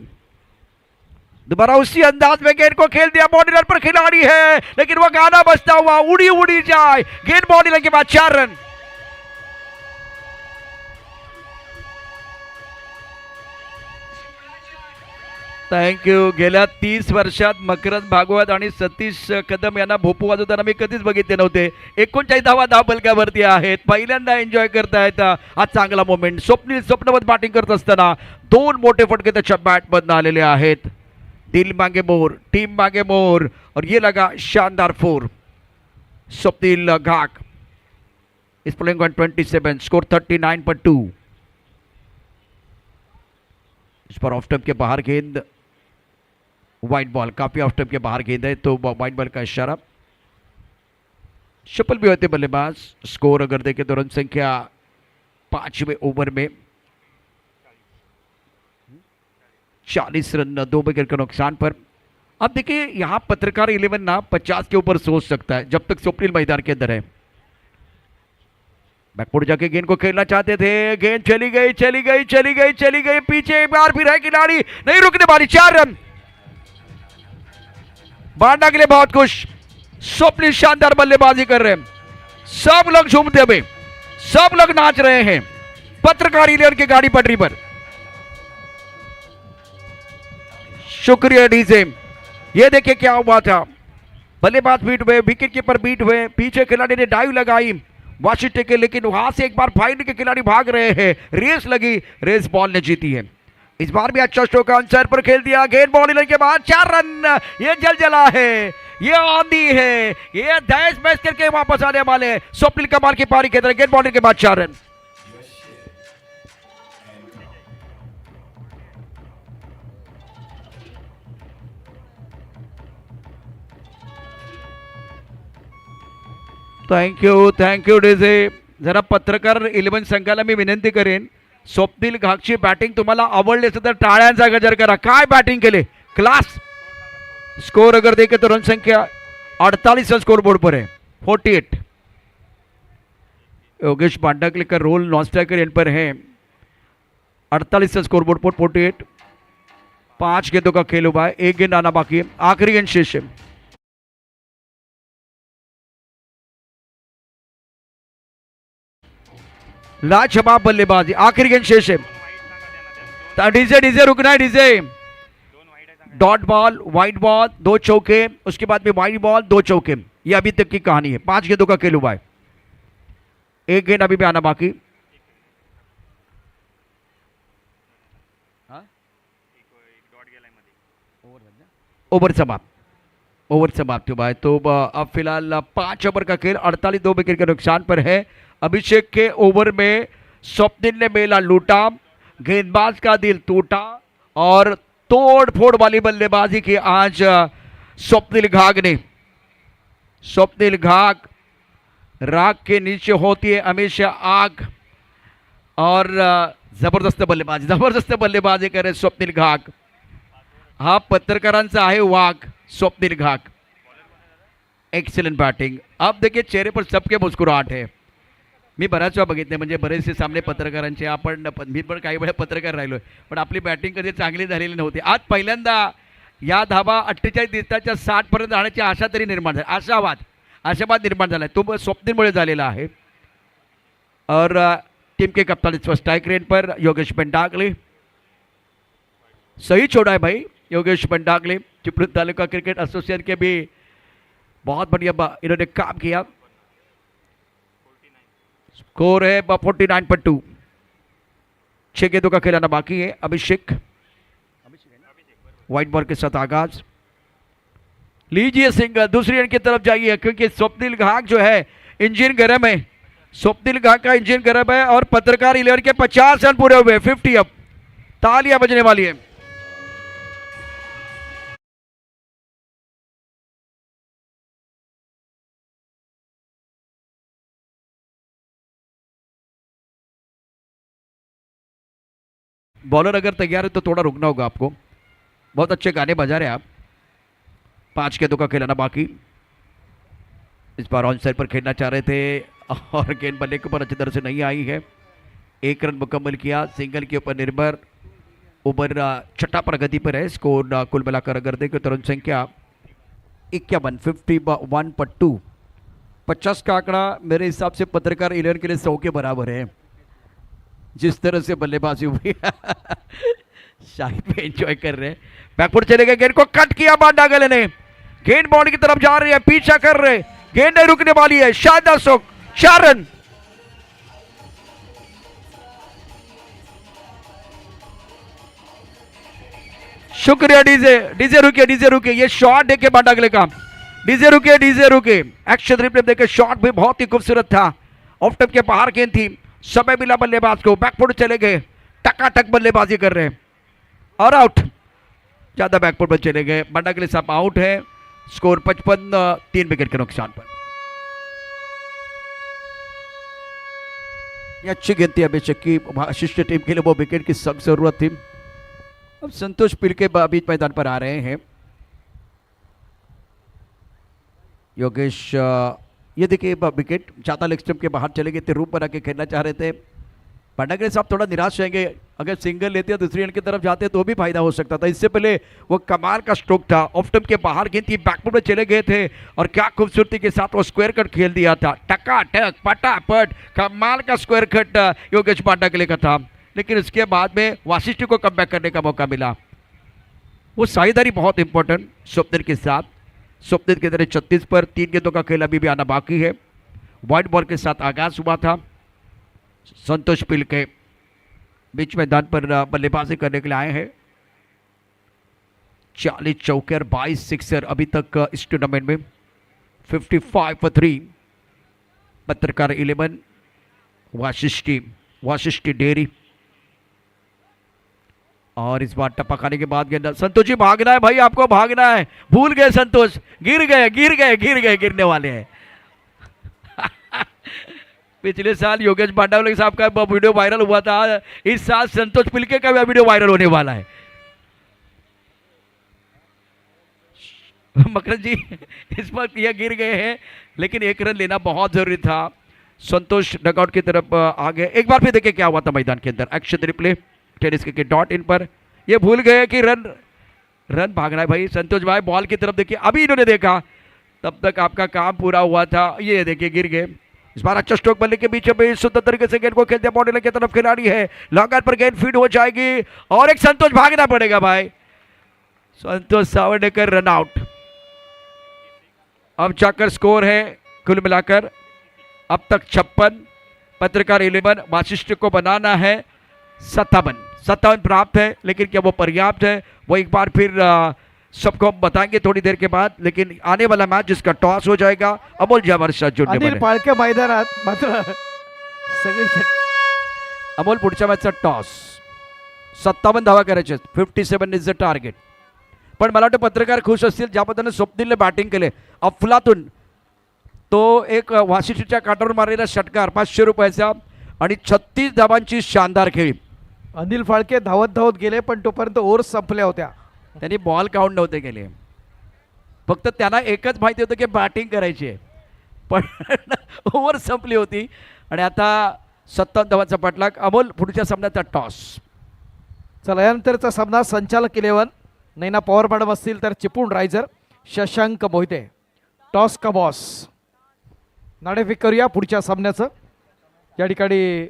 B: दोबारा उसी अंदाज में गेंद को खेल दिया, बॉडी पर खिलाड़ी है लेकिन वो गाना बजता हुआ उड़ी उड़ी जाए, गेंद बॉडी के बाद 4 रन। थँक्यू। गेल्या 30 वर्षात मकरंद भागवत आणि सतीश कदम यांना भोपू वाजवताना मी कधीच बघितले नव्हते। 39 धावा धावफलकावरती आहेत, पहिल्यांदा एन्जॉय करतायत हा चांगला मोमेंट। स्वप्नील स्वप्नवत बॅटिंग करत असताना 2 मोठे फटके त्याच्या बॅटमधून आलेले आहेत। दिल मांगे मोर, टीम मांगे मोर और ये लगा शानदार 4। स्वप्निल घाक इस प्लेइंग ऑन 27, स्कोर 39.2। इस पर ऑफ स्टंप के बाहर गेंद, वाइड बॉल, काफी ऑफ स्टंप के बाहर गेंद है तो वाइड बॉल का इशारा। शफल भी होते बल्लेबाज। स्कोर अगर देखें तो रन संख्या 5वें ओवर में 40 रन 2 विकेट के नुकसान पर। अब देखिए यहां पत्रकार 11 ना 50 के ऊपर सोच सकता है जब तक स्वप्निल मैदान के अंदर है। बैकफुट जाके गेंद को खेलना चाहते थे, गेंद चली गई चली गई चली गई चली गई, पीछे एक बार फिर है खिलाड़ी, नहीं रुकने वाली। 4 रन मारने के लिए बहुत खुश। स्वप्निल शानदार बल्लेबाजी कर रहे हैं, सब लोग झूमते हुए, सब लोग नाच रहे हैं पत्रकार इलेवन की गाड़ी पटरी पर। शुक्रिया डीजे। ये देखिए क्या हुआ था, बल्लेबाज बीट हुए, विकेट कीपर बीट हुए, पीछे खिलाड़ी ने डाइव लगाई वाशिंगटन के, लेकिन वहां से एक बार फाइनल के खिलाड़ी भाग रहे हैं, रेस लगी, रेस बॉल ने जीती है। इस बार भी अच्छा स्ट्रोक आंसर पर खेल दिया, गेंद बॉल के बाद 4 रन। ये जलजला है, ये आंधी है, ये दहस बहस करके वापस आने वाले स्वप्निल कमाल की पारी के तरह, गेंद बॉल के बाद 4 रन। Thank you DJ. जरा पत्रकार 11 संघाला मी विनंती करेन, स्वप्निल घाकची बॅटिंग तुम्हाला आवडली असेल तर टाळ्यांचा गजर करा, काय बॅटिंग केले, क्लास। स्कोर अगर देखे तो रन संख्या 48 रन स्कोर बोर्ड पर है, 48। योगेश पांडाकले का रोल नॉन स्ट्राइकर एंड पर है, 48 रन स्कोर बोर्ड पर 48। 5 गेंदों का खेल हुआ है, 1 गेंद आना बाकी है, आखिरी गेंद शेष है। लाजवाब बल्लेबाजी, आखिरी गेंद शेष है। डीजे डीजे रुकना है DJ. Dot ball, wide ball, 2 चौके, उसके बाद में वाइड बॉल, 2 चौके, ये अभी तक की कहानी है। 5 गेंदों का खेल हुआ है, 1 गेंद अभी भी आना बाकी। ओवर समाप्त, ओवर समाप्त हुआ है। तो अब फिलहाल 5 ओवर का खेल, 48 2 विकेट के नुकसान पर है। अभिषेक के ओवर में स्वप्निल ने मेला लूटा, गेंदबाज का दिल टूटा और तोड़ फोड़ वाली बल्लेबाजी की आज स्वप्निल घाक ने। स्वप्निल घाक, राख के नीचे होती है हमेशा आग, और जबरदस्त बल्लेबाजी करे स्वप्निल घाक। हा पत्रकारांचा आहे वाघ स्वप्निल घाक। Excellent batting. अब देखिए चेहरे पर सबके मुस्कुराहट है। मी बऱ्याच वेळा बघितले, म्हणजे बरेचसे सामने पत्रकारांचे, मी पण काही वेळा पत्रकार राहिलोय, पण आपली बॅटिंग कधी चांगली झालेली नव्हती। आज पहिल्यांदा या धावा 48 दिवसाच्या 60 पर्यंत जाण्याची आशा तरी निर्माण झाली, आशावाद निर्माण झाला, तो स्वप्निलमुळे झालेला आहे। और टीम के कप्तान इस स्ट्राइक रेट पर योगेश पेंडाकले, सही छोड़ा है भाई योगेश पेंडाकले। चिपळूण तालुका क्रिकेट एसोसिएशन के भी बहुत बढ़िया इन्होंने काम किया। स्कोर है 49.2, 6 गेंदों का खिलाना बाकी है। अभिषेक व्हाइट बॉल के साथ आगाज। लीजिए सिंगल, दूसरी एंड की तरफ जाइए, क्योंकि स्वप्निल घाक जो है इंजन गर्म है, स्वप्निल घाक का इंजन गर्म है। और पत्रकार 11 के 50 रन पूरे हुए, 50 अब तालियां बजने वाली है। बॉलर अगर तैयार है तो थोड़ा रुकना होगा आपको, बहुत अच्छे गाने बजा रहे हैं आप। 5 गेंदों का खिलाना बाकी। इस बार ऑन साइड पर खेलना चाह रहे थे और गेंद बल्ले के ऊपर अच्छी तरह से नहीं आई है। 1 रन मुकम्मल किया, सिंगल के ऊपर निर्भर। ओवर छठा प्रगति पर है। स्कोर कुल मिलाकर अगर देखें तो रन संख्या 51, 51/2। 50 का आंकड़ा मेरे हिसाब से पत्रकार 11 के लिए 100 के बराबर है, जिस तरह से बल्लेबाजी हुई। शाहिद पे एंजॉय कर रहे हैं। बैकफुट चले गए, गेंद को कट किया बांडागले ने। गेंद बॉल की तरफ जा रही है, पीछा कर रहे, गेंद नहीं रुकने वाली है। शानदार शॉट, 4 रन। शुक्रिया डीजे रुके, ये शॉट देखे बांडागले का। डीजे रुके। एक्शन रिप्ले देखे, शॉट भी बहुत ही खूबसूरत था। ऑफ टप के बाहर गेंद थी, समय मिला बल्लेबाज को। बैकफुट चले गए, टकाटक बल्लेबाजी कर रहे हैं और आउट। ज्यादा बैकफुट पर चले गए, बांडागले साहब आउट है। स्कोर 55, 3 विकेट के नुकसान पर। ये अच्छी गेंद थी अभिषेक की, शिष्ट टीम के लिए वो विकेट की सख्त जरूरत थी। अब संतोष पिलके बीच मैदान पर आ रहे हैं। योगेश, ये देखिए विकेट ज्यादा लेग स्टंप के बाहर चले गए थे, रूप बना के खेलना चाह रहे थे। बांडागले साहब थोड़ा निराश रहेंगे, अगर सिंगल लेते हैं दूसरी एंड की तरफ जाते तो भी फायदा हो सकता था। इससे पहले वो कमाल का स्ट्रोक था, ऑफ स्टंप के बाहर गेंद थी, बैकफुट में चले गए थे और क्या खूबसूरती के साथ वो स्क्वायर कट खेल दिया था। टकाटक पटापट कमाल का स्क्वायर कट योगेश बांडागले का था। लेकिन उसके बाद में वाशिष्ठ को कमबैक करने का मौका मिला। वो साझेदारी बहुत इंपॉर्टेंट स्वप्निल के साथ। स्वप्निल के तरह 36 पर 3 गेंदों का खेल अभी भी आना बाकी है। व्हाइट बॉल के साथ आगाज हुआ था। संतोष पिलके बीच मैदान पर बल्लेबाजी करने के लिए आए हैं। 40 चौके और 22 सिक्सर अभी तक इस टूर्नामेंट में। 55 for 3। पत्रकार 11 वाशिष्ठी डेयरी। और इस बार टप्पा खाने के बाद गेंद, संतोष जी भागना है भाई, आपको भागना है। भूल गए संतोष, गिर गए, गिरने वाले हैं। पिछले साल योगेश बांडागले साहब का वीडियो वायरल हुआ था, इस साल संतोष पिलके का भी वीडियो वायरल होने वाला है। मकर जी इस वक्त यह गिर गए हैं, लेकिन 1 रन लेना बहुत जरूरी था। संतोष डगआउट की तरफ आ गए। एक बार फिर देखिए क्या हुआ था मैदान के अंदर। एक्शन रिप्ले टेनिस के डॉट इन पर। ये भूल गए कि रन भागना है भाई। संतोष भाई बॉल की तरफ देखिए, अभी इन्होंने देखा, तब तक आपका काम पूरा हुआ था। ये देखिए गिर गए। इस बार अच्छा स्ट्रोक बल्ले के बीच में सुंदर तरीके से गेंद को खेलते बाउंड्री की तरफ खिलाड़ी है, लॉन्गर पर गेंद फीड हो जाएगी और एक संतोष भागना पड़ेगा भाई। Santosh Savarkar run out. अब जाकर स्कोर है कुल मिलाकर अब तक 56। पत्रकार 11 वाशिष्ठ को बनाना है 57 प्राप्त है, लेकिन क्या वो पर्याप्त है, वो एक बार फिर सबको हम बताएंगे थोड़ी देर के बाद। लेकिन आने वाला मैच जिसका टॉस हो जाएगा, अमोल जी हमारे साथ जुड़ने वाले।
A: पाळके मैदानात मात्र सगळी
B: अमोल पुढच्या मॅचचा टॉस 57 धावा करायचे, 57 इज द टार्गेट। पण मला वाटतं पत्रकार खुश असतील ज्या पद्धतीने स्वप्नीलने बॅटिंग केले। अफलातून तो एक वाशिष्ठीच्या काठावर मारलेला षटकार 500 रुपयाचा आणि 36 धावांची शानदार खेळी।
A: अनिल फाळके धावत गेले, पण तोपर्यंत ओव्हर संपल्या होत्या।
B: त्यांनी बॉल काउंट नव्हते केले, फक्त त्यांना एकच माहिती होतं की बॅटिंग करायची आहे, पण ओव्हर संपली होती। आणि आता 57 धावांचा पाठलाग। अमोल पुढच्या सामन्याचा टॉस।
A: चला यानंतरचा सामना संचालक 11 नैना पवार मॅडम असतील तर चिपळूण रायझर शशांक मोहिते। टॉस का बॉस। नाणेफेक करूया पुढच्या सामन्याचं। या ठिकाणी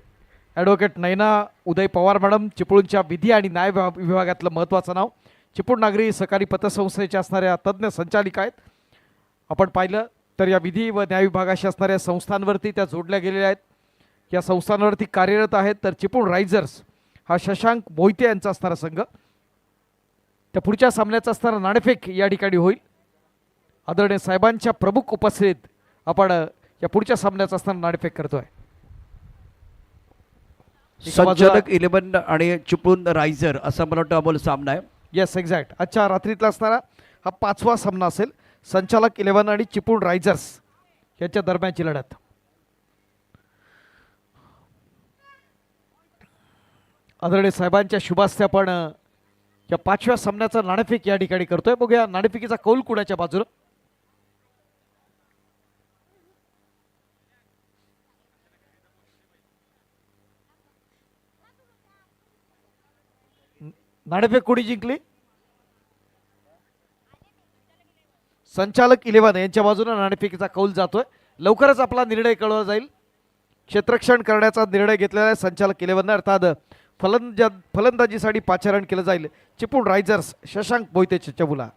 A: ॲडव्होकेट नैना उदय पवार मॅडम, चिपळूणच्या विधी आणि न्याय विभागातलं महत्त्वाचं नाव, चिपळूण नागरी सहकारी पतसंस्थेच्या असणाऱ्या तज्ज्ञ संचालिका आहेत। आपण पाहिलं तर या विधी व न्याय विभागाशी असणाऱ्या संस्थांवरती त्या जोडल्या गेलेल्या आहेत, या संस्थांवरती कार्यरत आहेत। तर चिपळूण रायझर्स हा शशांक मोहिते यांचा असणारा संघ। त्या पुढच्या सामन्याचा असणारा नाणेफेक या ठिकाणी होईल। आदरणीय साहेबांच्या प्रमुख उपस्थितीत आपण या पुढच्या सामन्याचा असणारा नाणेफेक करतोय।
B: संचालक 11 आणि चिपळूण रायझर असा मला वाटतं अमोल सामना आहे।
A: Yes exact. आजच्या रात्रीतला असणारा हा 5वा सामना असेल। संचालक 11 आणि चिपळूण रायझर्स यांच्या दरम्यानची लढत। आदरणीय साहेबांच्या शुभास्ते आपण या 5व्या सामन्याचा नाणेफेक या ठिकाणी करतोय। बघूया नाणेफेकीचा कौल कुणाच्या बाजूने। नाणेफेक कोणी जिंकली? संचालक 11 यांच्या बाजूने नाणेफेकीचा कौल जातोय. लवकरच आपला निर्णय कळवला जाईल. क्षेत्ररक्षण करण्याचा निर्णय घेतलेला आहे संचालक 11 अर्थात फलंदाजीसाठी पाचारण केलं जाईल. चिपळूण रायझर्स शशांक मोहिते चबुला.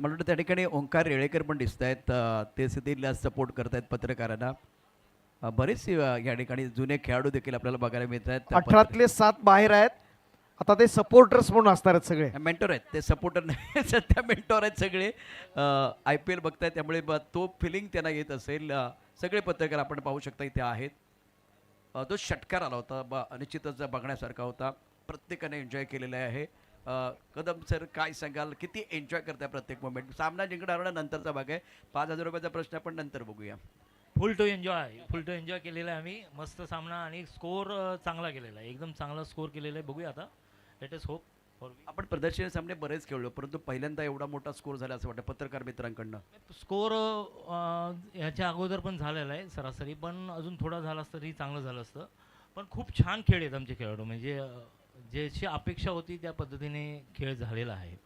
B: मला वाटतं त्या ठिकाणी ओंकार रेळेकर पण दिसत आहेत, ते सुद्धा सपोर्ट करत आहेत पत्रकारांना. बरेच या ठिकाणी जुने खेळाडू देखील आपल्याला बघायला मिळत आहेत.
A: 18तले 7 बाहेर आहेत. आता ते सपोर्टर्स म्हणून असणार आहेत सगळे.
B: मेंटोर आहेत ते, सपोर्टर नाही सध्या मेंटोर आहेत सगळे. IPL बघतायत त्यामुळे तो फिलिंग त्यांना येत असेल. सगळे पत्रकार आपण पाहू शकता इथे आहेत. तो षटकार आला होता, निश्चितच बघण्यासारखा होता. प्रत्येकाने एन्जॉय केलेला आहे. कदम सर काय सांगाल, किती एन्जॉय करताय प्रत्येक मोमेंट? सामना जिंकणार नंतरचा भाग आहे. 5,000 रुपयाचा प्रश्न आपण नंतर बघूया.
C: फुल टू एन्जॉय केलेला आहे आम्ही. मस्त सामना आणि स्कोर चांगला केलेला आहे, एकदम चांगला स्कोर केलेला आहे. बघूया आता, लेट अस होप फॉर.
B: आपण प्रदर्शनी सामने बरेच खेळलो, परंतु पहिल्यांदा एवढा मोठा स्कोर झाला असं वाटतं पत्रकार मित्रांकडनं.
C: स्कोर ह्याच्या अगोदर पण झालेला आहे सरासरी, पण अजून थोडा झाला असतं तरी चांगलं झालं असतं. पण खूप छान खेळ आहेत आमचे खेळाडू, म्हणजे ज्याची अपेक्षा होती त्या पद्धतीने खेळ झालेला आहे.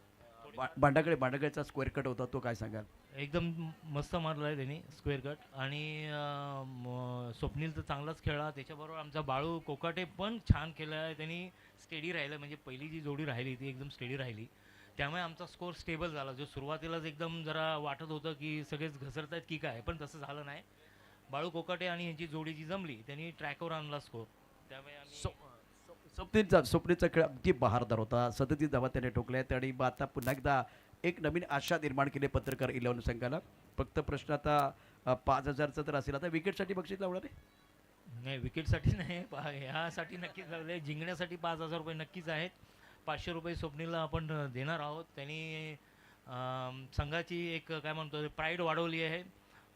B: बांडागळचा स्क्वेअर कट होता, तो काय सांगाल?
C: एकदम मस्त मारला आहे त्यांनी स्क्वेअर कट. आणि स्वप्नील तर चांगलाच खेळला, त्याच्याबरोबर आमचा बाळू कोकाटे पण छान केला आहे. त्यांनी स्टेडी राहिलं, म्हणजे पहिली जी जोडी राहिली ती एकदम स्टेडी राहिली, त्यामुळे आमचा स्कोर स्टेबल झाला. जो सुरुवातीलाच एकदम जरा वाटत होतं की सगळेच घसरत आहेत की काय, पण तसं झालं नाही. बाळू कोकाटे आणि यांची जोडी जी जमली त्यांनी ट्रॅकवर आणला स्कोर, त्यामुळे आम्ही
B: स्वप्नीलचा खेळ अगदी बहारदार होता. 37 धावा त्याने ठोकल्यात आणि आता पुन्हा एकदा एक नवीन आशा निर्माण केली पत्रकार 11 संघाला. फक्त प्रश्न आता 5,000चा तर असेल. आता विकेटसाठी बक्षीस लावणार आहे?
C: नाही, विकेटसाठी नाही, ह्यासाठी नक्कीच लागले. जिंकण्यासाठी 5,000 रुपये नक्कीच आहेत. 500 रुपये स्वप्नीलला आपण देणार आहोत. त्यांनी संघाची एक काय म्हणतो प्राईड वाढवली आहे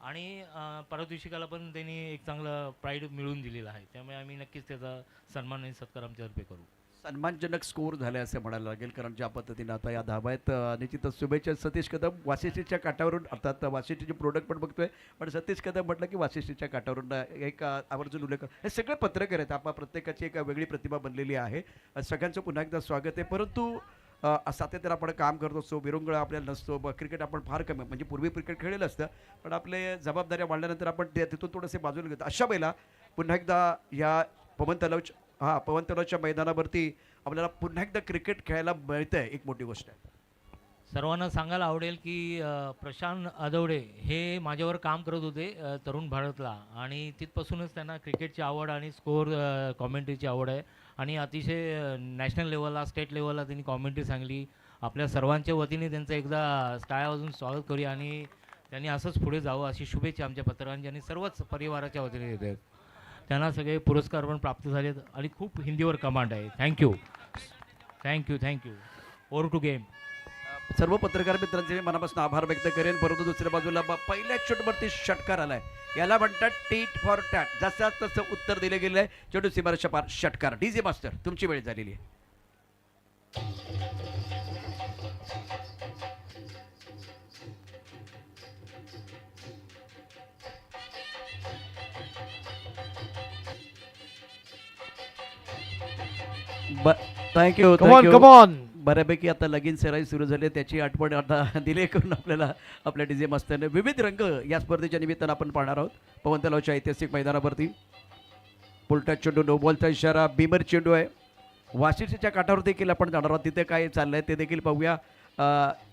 C: आणि पारितोषिकाला पण त्यांनी एक चांगलं प्राईड मिळवून दिलेला आहे. त्यामुळे आम्ही नक्कीच त्याचा सन्मान आणि सत्कार आमच्यातर्फे करू.
B: सन्मानजनक स्कोर झाले असं म्हणायला लागेल, कारण ज्या पद्धतीने आता या धाबा आहेत. निश्चितच शुभेच्छा सतीश कदम. वाशिष्ठीच्या काठावरून, अर्थात वाशिष्ठीचे प्रोडक्ट पण बघतोय, पण सतीश कदम म्हटलं की वाशिष्ठीच्या काठावरून एक आवर्जून उल्लेख. हे सगळे पत्रकार आहेत, आपण प्रत्येकाची एक वेगळी प्रतिभा बनलेली आहे. सगळ्यांचं पुन्हा एकदा स्वागत आहे. परंतु सातत्याने आपण काम करत असतो, विरंगुळा आपल्याला नसतो. क्रिकेट आपण फार कमी, म्हणजे पूर्वी क्रिकेट खेळलेलं असतं, पण आपले जबाबदाऱ्या वाढल्यानंतर आपण तिथून थोडेसे बाजूला घेतो. अशा वेळेला पुन्हा एकदा या पवन तलावच्या मैदानावरती आपल्याला पुन्हा एकदा क्रिकेट खेळायला मिळतंय, एक मोठी गोष्ट आहे.
C: सर्वांना सांगायला आवडेल की प्रशांत आदवडे हे माझ्यावर काम करत होते तरुण भारतला, आणि तिथपासूनच त्यांना क्रिकेटची आवड आणि स्कोअर कॉमेंट्रीची आवड आहे. आणि अतिशय नॅशनल लेवलला, स्टेट लेवलला त्यांनी कॉमेंट्री सांगली. आपल्या सर्वांच्या वतीने त्यांचं एकदा टाळ्या वाजून स्वागत करूया आणि त्यांनी असंच पुढे जावं अशी शुभेच्छा आमच्या पत्रकारांची आणि सर्वच परिवाराच्या वतीने देत आहेत. त्यांना सगळे पुरस्कार पण प्राप्त झालेत आणि खूप हिंदीवर कमांड आहे. थँक्यू. Over to game.
B: सर्व पत्रकार मित्रांचे मनापासून आभार व्यक्त करेन. परंतु दुसऱ्या बाजूला पहिल्या चेंडूवरती षटकार आलाय, याला म्हणतात टीट फॉर टॅट. जसं तसं उत्तर दिले गेलं आहे. चेंडू सीमारेषा पार षटकार. डीजे मास्टर, तुमची वेळ झालेली आहे. थँक्यू.
A: Come on.
B: बऱ्यापैकी आता लगीन सराई सुरू झाली, त्याची आठवण आता दिले करून आपल्याला आपल्या डीजे मास्टरने. विविध रंग या स्पर्धेच्या निमित्तानं आपण पाहणार आहोत पवन तलावच्या ऐतिहासिक मैदानावरती. उलटा चेंडू, नो बॉलचा इशारा, बीमर चेंडू आहे. वाशिष्ठीच्या काठावर देखील आपण जाणार आहोत, तिथे काय चाललंय ते देखील पाहूया.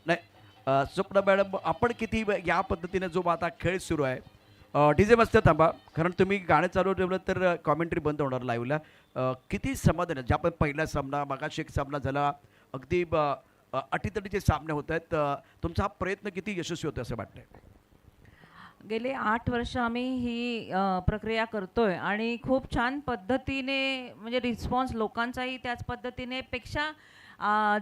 B: नाही स्वप्न मॅडम, आपण किती या पद्धतीने जो आता खेळ सुरू आहे, डीजे मास्टर थांबा, कारण तुम्ही गाणं चालू ठेवलं तर कॉमेंट्री बंद होणार लाईव्हला. किती समाधान आहे, ज्या आपण पहिला सामना, मागाशी एक सामना झाला, अगदी अटीतटीचे सामने होत आहेत. तुमचा हा प्रयत्न किती यशस्वी होतो असं वाटतंय?
D: गेले 8 वर्ष आम्ही ही प्रक्रिया करतोय आणि खूप छान पद्धतीने, म्हणजे रिस्पॉन्स लोकांचाही त्याच पद्धतीने पेक्षा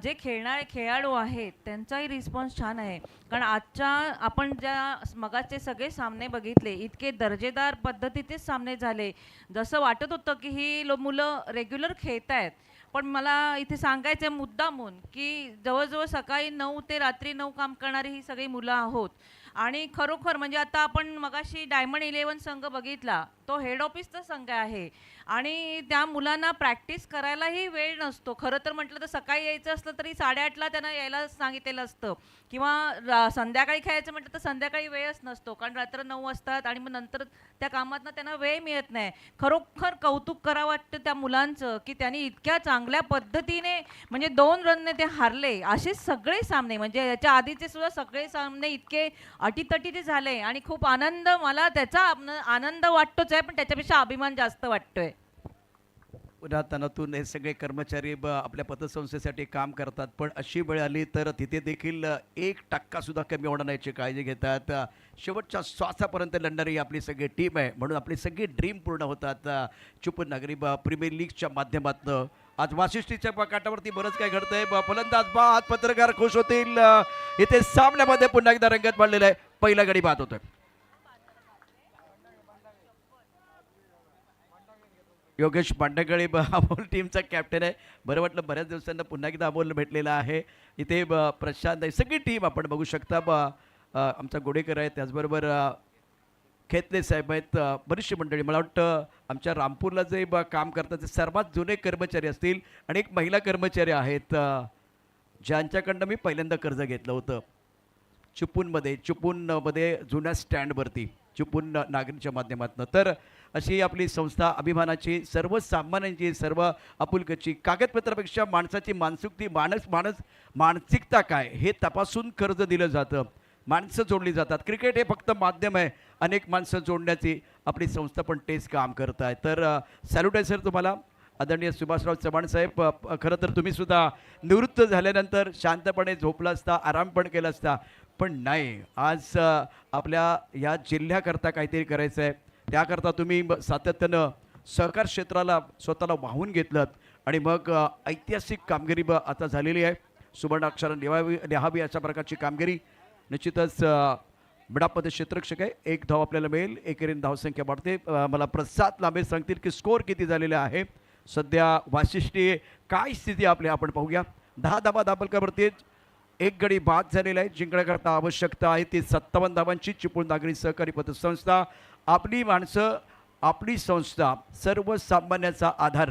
D: जे खेळणारे खेळाडू आहेत त्यांचाही रिस्पॉन्स छान आहे. कारण आजच्या आपण ज्या मगाचे सगळे सामने बघितले, इतके दर्जेदार पद्धतीचेच सामने झाले. जसं वाटत होतं की ही मुलं रेग्युलर खेळत आहेत, पण मला इथे सांगायचं आहे मुद्दामून की जवळजवळ सकाळी 9 ते रात्री 9 काम करणारी ही सगळी मुलं आहोत. आणि खरोखर म्हणजे आता आपण मगाशी डायमंड 11 संघ बघितला, तो हेड ऑफिसचा संघ आहे आणि त्या मुलांना प्रॅक्टिस करायलाही वेळ नसतो. खरं तर म्हटलं तर सकाळी यायचं असलं तरी 8:30ला त्यांना यायला सांगितलेलं असतं किंवा संध्याकाळी खेळायचं म्हटलं तर संध्याकाळी वेळच नसतो, कारण रात्र 9 वाजतात आणि मग नंतर त्या कामातनं त्यांना वेळ मिळत नाही. खरोखर कौतुक करावं वाटतं त्या मुलांचं की त्यांनी इतक्या चांगल्या पद्धतीने म्हणजे 2 रनने ते हारले. असे सगळे सामने म्हणजे याच्या आधीचे सुद्धा सगळे सामने इतके अटीतटीचे झाले आणि खूप आनंद, मला त्याचा आनंद वाटतोच आहे, पण त्याच्यापेक्षा अभिमान जास्त वाटतोय.
B: पुरातनातून हे सगळे कर्मचारी आपल्या पतसंस्थेसाठी काम करतात, पण अशी वेळ आली तर तिथे देखील 1% सुद्धा कमी होणार नाही याची काळजी घेतात. शेवटच्या श्वासापर्यंत लढणारी आपली सगळी टीम आहे, म्हणून आपली सगळी ड्रीम पूर्ण होतात. चिपळूण नागरी प्रीमियर लीगच्या माध्यमातून आज वाशिष्ठीच्या काठावरती बरंच काय घडतंय. फलंदाज आज पत्रकार खुश होतील. इथे सामन्यामध्ये पुन्हा एकदा रंगत मांडलेला आहे. पहिला गडी बाद होतोय. योगेश बांडगळे अमोल टीमचा कॅप्टन आहे. बरं वाटलं, बऱ्याच दिवसांना पुन्हा एकदा अमोल भेटलेला आहे. इथे प्रशांत आहे, सगळी टीम आपण बघू शकता. आमचा गोडेकर आहे, त्याचबरोबर खेतले साहेब आहेत, बरीचशी मंडळी. मला वाटतं आमच्या रामपूरला जे काम करतात ते सर्वात जुने कर्मचारी असतील आणि एक महिला कर्मचारी आहेत ज्यांच्याकडनं मी पहिल्यांदा कर्ज घेतलं होतं चिपळूणमध्ये जुन्या स्टँडवरती, चिपळूण नागरीच्या माध्यमातून. तर अशी आपली संस्था अभिमानाची, सर्वसामान्यांची, सर्व आपुलकीची, कागदपत्रापेक्षा माणसाची मानसिकता काय हे तपासून कर्ज दिलं जातं. माणसं जोडली जातात. क्रिकेट हे फक्त माध्यम आहे, अनेक माणसं जोडण्याची आपली संस्था पण तेच काम करत आहे. तर सॅल्यूट आहे सर तुम्हाला, आदरणीय सुभाषराव चव्हाण साहेब. खरं तर तुम्ही सुद्धा निवृत्त झाल्यानंतर शांतपणे झोपला असता, आराम पण केला असता, पण नाही, आज आपल्या या जिल्ह्याकरता काहीतरी करायचं आहे. त्याकरता तुम्ही सातत्यानं सहकार क्षेत्राला स्वतःला वाहून घेतलं आणि मग ऐतिहासिक कामगिरी आता झालेली आहे. सुवर्ण अक्षराने लिहावी अशा प्रकारची कामगिरी. निश्चितच बिडापते क्षेत्ररक्षक आहे. 1 धाव आपल्याला मिळेल, एकेरीने धावसंख्या वाढते. मला प्रसाद लांबे सांगतील की स्कोअर किती झालेला आहे सध्या. वाशिष्ठी काय स्थिती आपली आपण पाहूया. 10 धावा दाबलकावरती 1 गडी बाद झालेला आहे. जिंकण्याकरता आवश्यकता आहे ती 57 धावांची. चिपळूण नागरी सहकारी पतसंस्था, आपली माणसं, आपली संस्था, सर्वसामान्याचा आधार,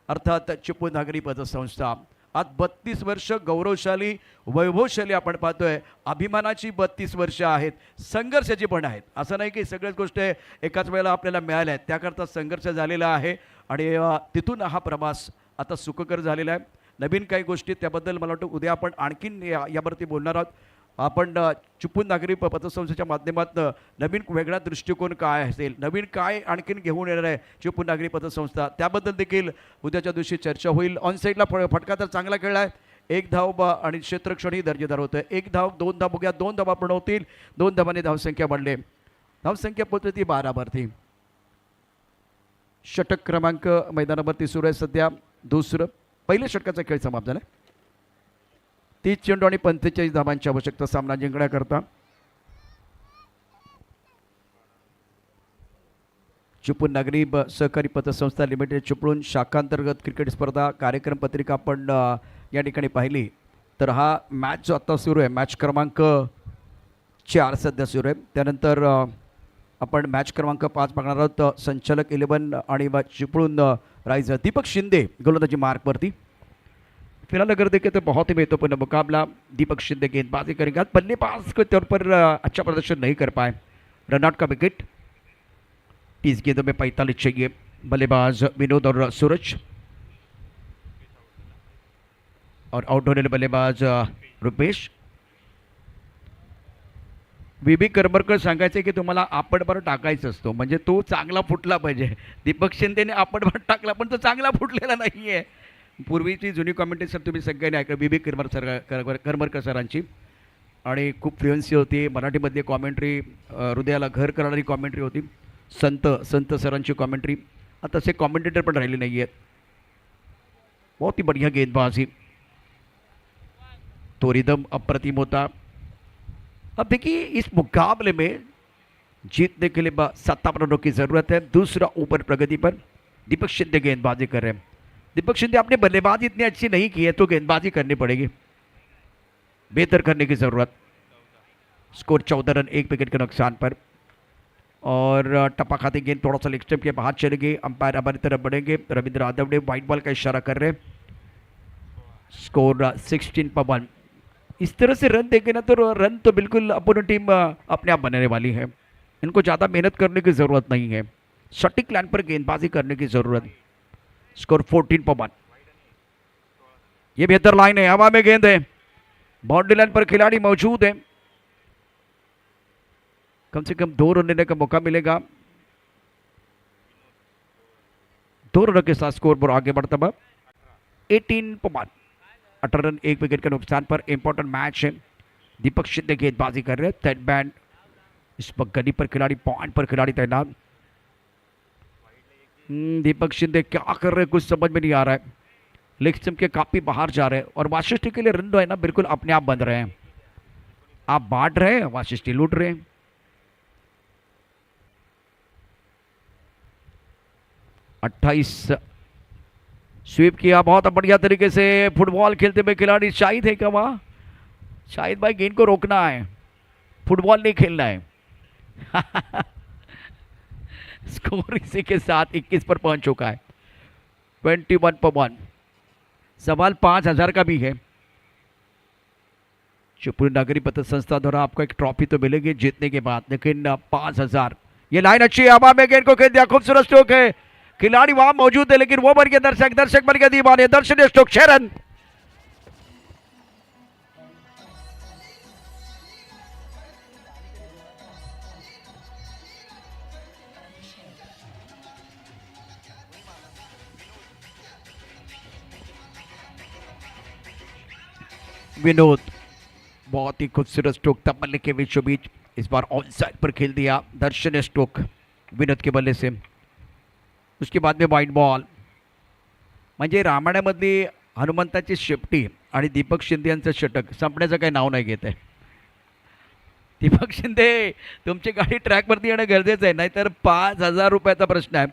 B: अर्थात चिपळूण नागरी पतसंस्था. आज 32 वर्ष गौरवशाली, वैभवशाली आपण पाहतोय. अभिमानाची 32 वर्ष आहेत, संघर्षाची पण आहेत. असं नाही की सगळ्याच गोष्टी एकाच वेळेला आपल्याला मिळाल्या आहेत, त्याकरता संघर्ष झालेला आहे आणि तिथून हा प्रवास आता सुखकर झालेला आहे. नवीन काही गोष्टी त्याबद्दल मला वाटतं उद्या आपण आणखीन यावरती बोलणार आहोत. आपण चिपळूण नागरी पतसंस्थेच्या माध्यमातून नवीन वेगळा दृष्टिकोन काय असेल, नवीन काय आणखीन घेऊन येणार आहे चिपळूण नागरी पतसंस्था, त्याबद्दल देखील उद्याच्या दिवशी चर्चा होईल. ऑन साईडला फटका तर चांगला खेळला आहे. 1 धाव आणि क्षेत्ररक्षणही दर्जेदार होतं. 1 धाव, 2 धाव बघूया, 2 धावा पूर्ण होतील. 2 धावांनी धावसंख्या वाढले. धावसंख्या पोहोचली ती 12 वरती. षटक क्रमांक मैदानावरती सुरू आहे सध्या. दुसरं पहिल्या षटकाचा खेळ समाप्त झाला. 30 चेंडू आणि 45 धावांची आवश्यकता सामना जिंकण्याकरता. चिपळूण नागरी सहकारी पतसंस्था लिमिटेड चिपळूण शाखांतर्गत क्रिकेट स्पर्धा कार्यक्रम पत्रिका आपण या ठिकाणी पाहिली तर हा मॅच जो आता सुरू आहे, मॅच क्रमांक 4 सध्या सुरू आहे. त्यानंतर आपण मॅच क्रमांक 5 बघणार आहोत. संचालक 11 आणि चिपळूण रायझर दीपक शिंदे गोलंदाजी मार्कवरती. फिलहाल अगर देखें तो बहुत ही महत्वपूर्ण मुकाबला. दीपक शिंदे गेंदबाजी करेंगे. बल्लेबाज के तौर पर अच्छा प्रदर्शन नहीं कर पाए. रनआउट का विकेट. 30 गेंदों में 45 चाहिए. बल्लेबाज विनोद और सूरज और आउट होने बल्लेबाज रुपेश. VB करमरकर सांगायचे की तुम्हाला आपटभर टाकायचं असतो, म्हणजे तो चांगला फुटला पाहिजे. दीपक शिंदेने आपटभर टाकला पण तो चांगला फुटलेला नाही आहे. पूर्वीची जुनी कॉमेंट्री सर तुम्ही सगळ्यांनी ऐकलं VB करमरकर सरांची, आणि खूप फ्लुएन्सी होती मराठीमध्ये कॉमेंट्री. हृदयाला घर करणारी कॉमेंट्री होती. संत सरांची कॉमेंट्री. आता तसे कॉमेंटेटर पण राहिले नाही आहेत. बहुत ही बढ़िया गेंदबाजी. तो रिदम अप्रतिम होता. अब देखिए इस मुकाबले में जीतने के लिए 57 रनों की ज़रूरत है. दूसरा ओवर प्रगति पर दीपक शिंदे गेंदबाजी कर रहे हैं. दीपक शिंदे, आपने बल्लेबाजी इतनी अच्छी नहीं की है तो गेंदबाजी करनी पड़ेगी, बेहतर करने की ज़रूरत. स्कोर 14 रन 1 विकेट के नुकसान पर। और टप्पा खाते गेंद थोड़ा सा लेग स्टंप के बाहर चले गए। अंपायर हमारी तरफ बढ़ेंगे। रविंद्र यादव वाइट बॉल का इशारा कर रहे। स्कोर 16 पर 1। इस तरह से रन देखे ना तो रन तो बिल्कुल अपोनेंट टीम अपने आप बनाने वाली है। इनको ज़्यादा मेहनत करने की ज़रूरत नहीं है, सटीक लाइन पर गेंदबाजी करने की ज़रूरत। स्कोर 14 पर 1। ये बेहतर लाइन है, हवा में गेंद है, बाउंड्री लाइन पर खिलाड़ी मौजूद है। कम से कम 2 रन लेने का मौका मिलेगा। 2 रनों के साथ स्कोर पर आगे बढ़ता हुआ 18 पर 1। 18 रन 1 विकेट के नुकसान पर। इंपॉर्टेंट मैच है। दीपक शिंदे गेंदबाजी कर रहे हैं। थर्ड बैट इस वक्त गली पर खिलाड़ी, पॉइंट पर खिलाड़ी तैनात। दीपक शिंदे क्या कर रहे हैं कुछ समझ में नहीं आ रहा है। लेग स्टंप के काफी बाहर जा रहे हैं और वाशिष्ठी के लिए रन जो है ना बिल्कुल अपने आप बन रहे हैं। आप बांट रहे हैं, वाशिष्ठी लूट रहे हैं। अट्ठाईस स्वीप किया बहुत बढ़िया तरीके से। फुटबॉल खेलते हुए खिलाड़ी शाहिद है क्या वहां? शाहिद भाई गेंद को रोकना है, फुटबॉल नहीं खेलना है। स्कोर इसी के साथ 21 पर पहुंच चुका है। 21 पर 1। सवाल 5000 का भी है। शिवपुरी नागरिक पत्र संस्था द्वारा आपको एक ट्रॉफी तो मिलेगी जीतने के बाद, लेकिन 5000। ये लाइन अच्छी है, हवा में गेंद को खेल दिया, खूबसूरत स्ट्रोक है। खिलाड़ी वहां मौजूद है लेकिन वो बन के दर्शक, दर्शक बन के दीवाने। दर्शनीय स्ट्रोक 6 रन। विनोद बहुत ही खूबसूरत स्ट्रोक था बल्ले के बीचों बीच। इस बार ऑन साइड पर खेल दिया। दर्शनीय स्ट्रोक विनोद के बल्ले से। उसके बाद में वाईट बॉल। म्हणजे रामायणामधली हनुमंताची शेपटी आणि दीपक शिंदे यांचं षटक संपण्याचं काही नाव नाही घेत आहे। दीपक शिंदे तुमची गाडी ट्रॅकवरती येणं गरजेचं आहे, नाहीतर 5000 रुपयाचा प्रश्न आहे।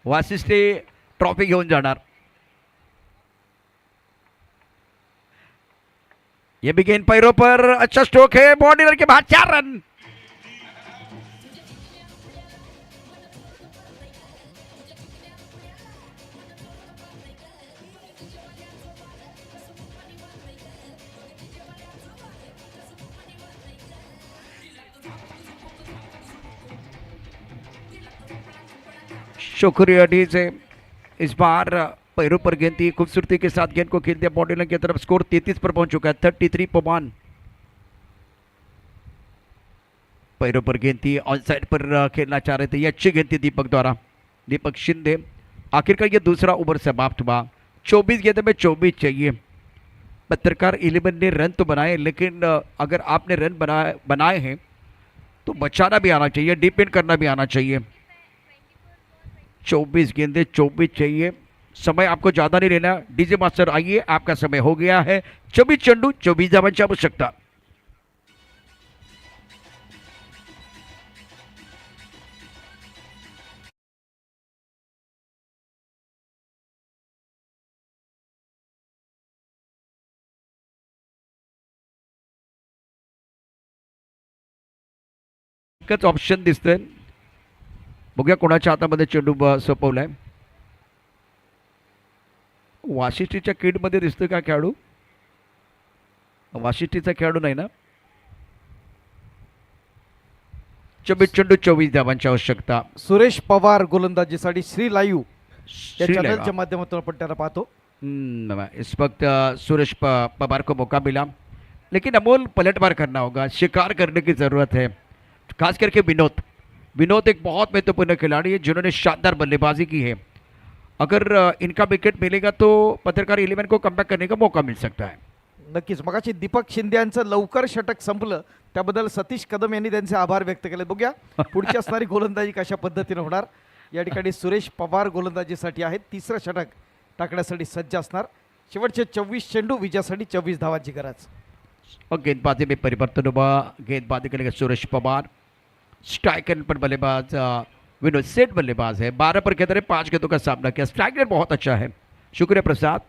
B: वाशिष्ठी ट्रॉफी घेऊन जाणार। ये भी गेंद पैरों पर, अच्छा स्ट्रोक है, बॉडी के बाद 4 रन। शुक्रिया डी से इस बार पैरों पर गेंद थी, खूबसूरती के साथ गेंद को खेल दिया बॉडी लाइन की तरफ। स्कोर 33 पर पहुंच चुका है। 33 पर 1। पैरों पर गेंद थी, ऑन साइड पर खेलना चाह रहे थे। ये अच्छी गेंद थी दीपक द्वारा, दीपक शिंदे। आखिरकार ये दूसरा ओवर समाप्त हुआ। 24 गेंद में 24 चाहिए। पत्रकार 11 ने रन तो बनाए, लेकिन अगर आपने रन बनाए हैं तो बचाना भी आना चाहिए, डिपेंड करना भी आना चाहिए। 24 गेंदे 24 चाहिए। समय आपको ज़्यादा नहीं लेना। डीजे मास्टर आइए, आपका समय हो गया है। 24 चेंडू 24 धावांची आवश्यकता। एकच ऑप्शन दिसतंय, बघूया कोणाच्या हातामध्ये चेंडू सोपवलाय। वाशिष्ठीच्या किडमध्ये दिसतोय का खेळाडू? वाशिष्ठीचा खेळाडू नाही ना? 24 चेंडू 24 धावांची आवश्यकता।
A: सुरेश पवार गोलंदाजीसाठी श्री लाईव्ह या
B: श्री लाईव्ह।
A: चॅनलच्या माध्यमातून आपण त्याला पाहतो।
B: इस वक्त सुरेश पवार को मौका मिला, लेकिन अमोल पलटवार करना होगा, शिकार करने की ज़रूरत है। खास करके विनोद एक बहुत महत्वपूर्ण खिलाड़ी है जिन्होंने शानदार बल्लेबाजी की है। अगर इनका विकेट मिलेगा तो पत्रकार 11 को कमबॅक करने का मौका मिल सकता है।
A: नक्कीच मगाशी दीपक शिंदे यांचं लवकर षटक संपलं, त्याबद्दल सतीश कदम यांनी त्यांचे आभार व्यक्त केले। बघूया पुढची असणारी गोलंदाजी कशा पद्धतीने होणार। या ठिकाणी सुरेश पवार गोलंदाजीसाठी आहेत, तिसरं षटक टाकण्यासाठी सज्ज असणार। शेवटचे 24 चेंडू विजयासाठी 24 धावांची गरज।
B: और गेंदबाजी में परिवर्तन हुआ। गेंदबाजी करेगा सुरेश पवार। स्ट्राइकर पर बल्लेबाज विनोद सेठ बल्लेबाज है। 12 पर खेल रहे, 5 गेंदों का सामना किया। स्ट्राइक रेट बहुत अच्छा है। शुक्रिया प्रसाद।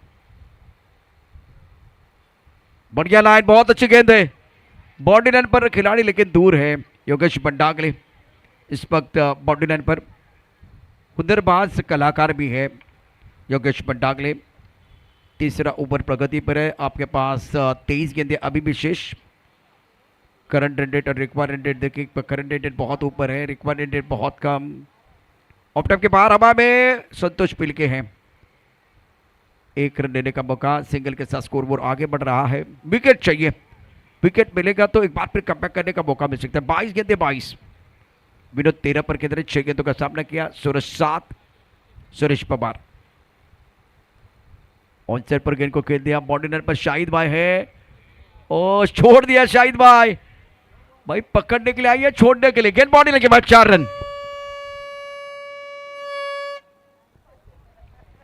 B: बढ़िया लाइन, बहुत अच्छी गेंद है। बॉडी लाइन पर खिलाड़ी लेकिन दूर है योगेश बंडागले इस वक्त बॉडी लाइन पर। हुनरबाज कलाकार भी है योगेश बंडागले। तीसरा ओवर प्रगति पर है। आपके पास 23 गेंदें अभी भी शेष। करंट रन रेट और रिक्वायर्ड रन रेट देखिए, करंट रन रेट बहुत ऊपर है, रिक्वायर्ड रन रेट बहुत कम। ऑफ टाइम के बाहर हवा में संतोष पिलके हैं। एक रन देने का मौका, सिंगल के साथ स्कोर बोर्ड आगे बढ़ रहा है। विकेट चाहिए, विकेट मिलेगा तो एक बार फिर कमबैक करने का मौका मिल सकता है। 22 गेंदे 22। विनोद 13 पर केंद्रित 6 गेंदों का सामना किया। सूरज 7, सुरेश पवार ऑन साइड पर गेंद को खेल दिया। बॉडी लाइन पर शाहिद भाई है और छोड़ दिया शाहिद भाई। भाई पकड़ने के लिए आई है, छोड़ने के लिए। गेंद बॉडी लाइन के बाद 4 रन।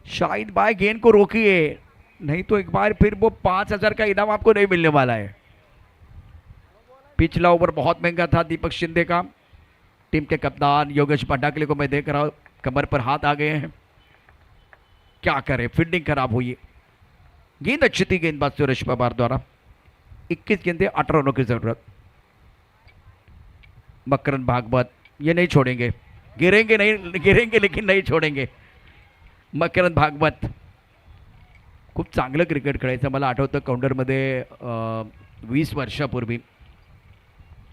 B: शाहिद भाई गेंद को रोकिए, नहीं तो एक बार फिर वो 5000 का इनाम आपको नहीं मिलने वाला है। पिछला ओवर बहुत महंगा था दीपक शिंदे का। टीम के कप्तान योगेश बंडागले को मैं देख रहा हूं, कमर पर हाथ आ गए हैं। क्या करें, फील्डिंग खराब हुई है। गेंद अच्छी थी गेंदबाज सुरेश पवार द्वारा। 21 गेंदे 18 रनों की जरूरत। मकरन भागवत ये नहीं छोड़ेंगे, गिरेंगे नहीं, गिरेंगे लेकिन नहीं छोडेंगे। मकरन भागवत खूप चांगलं क्रिकेट खेळायचं, मला आठवतं काउंटरमध्ये 20 वर्षापूर्वी।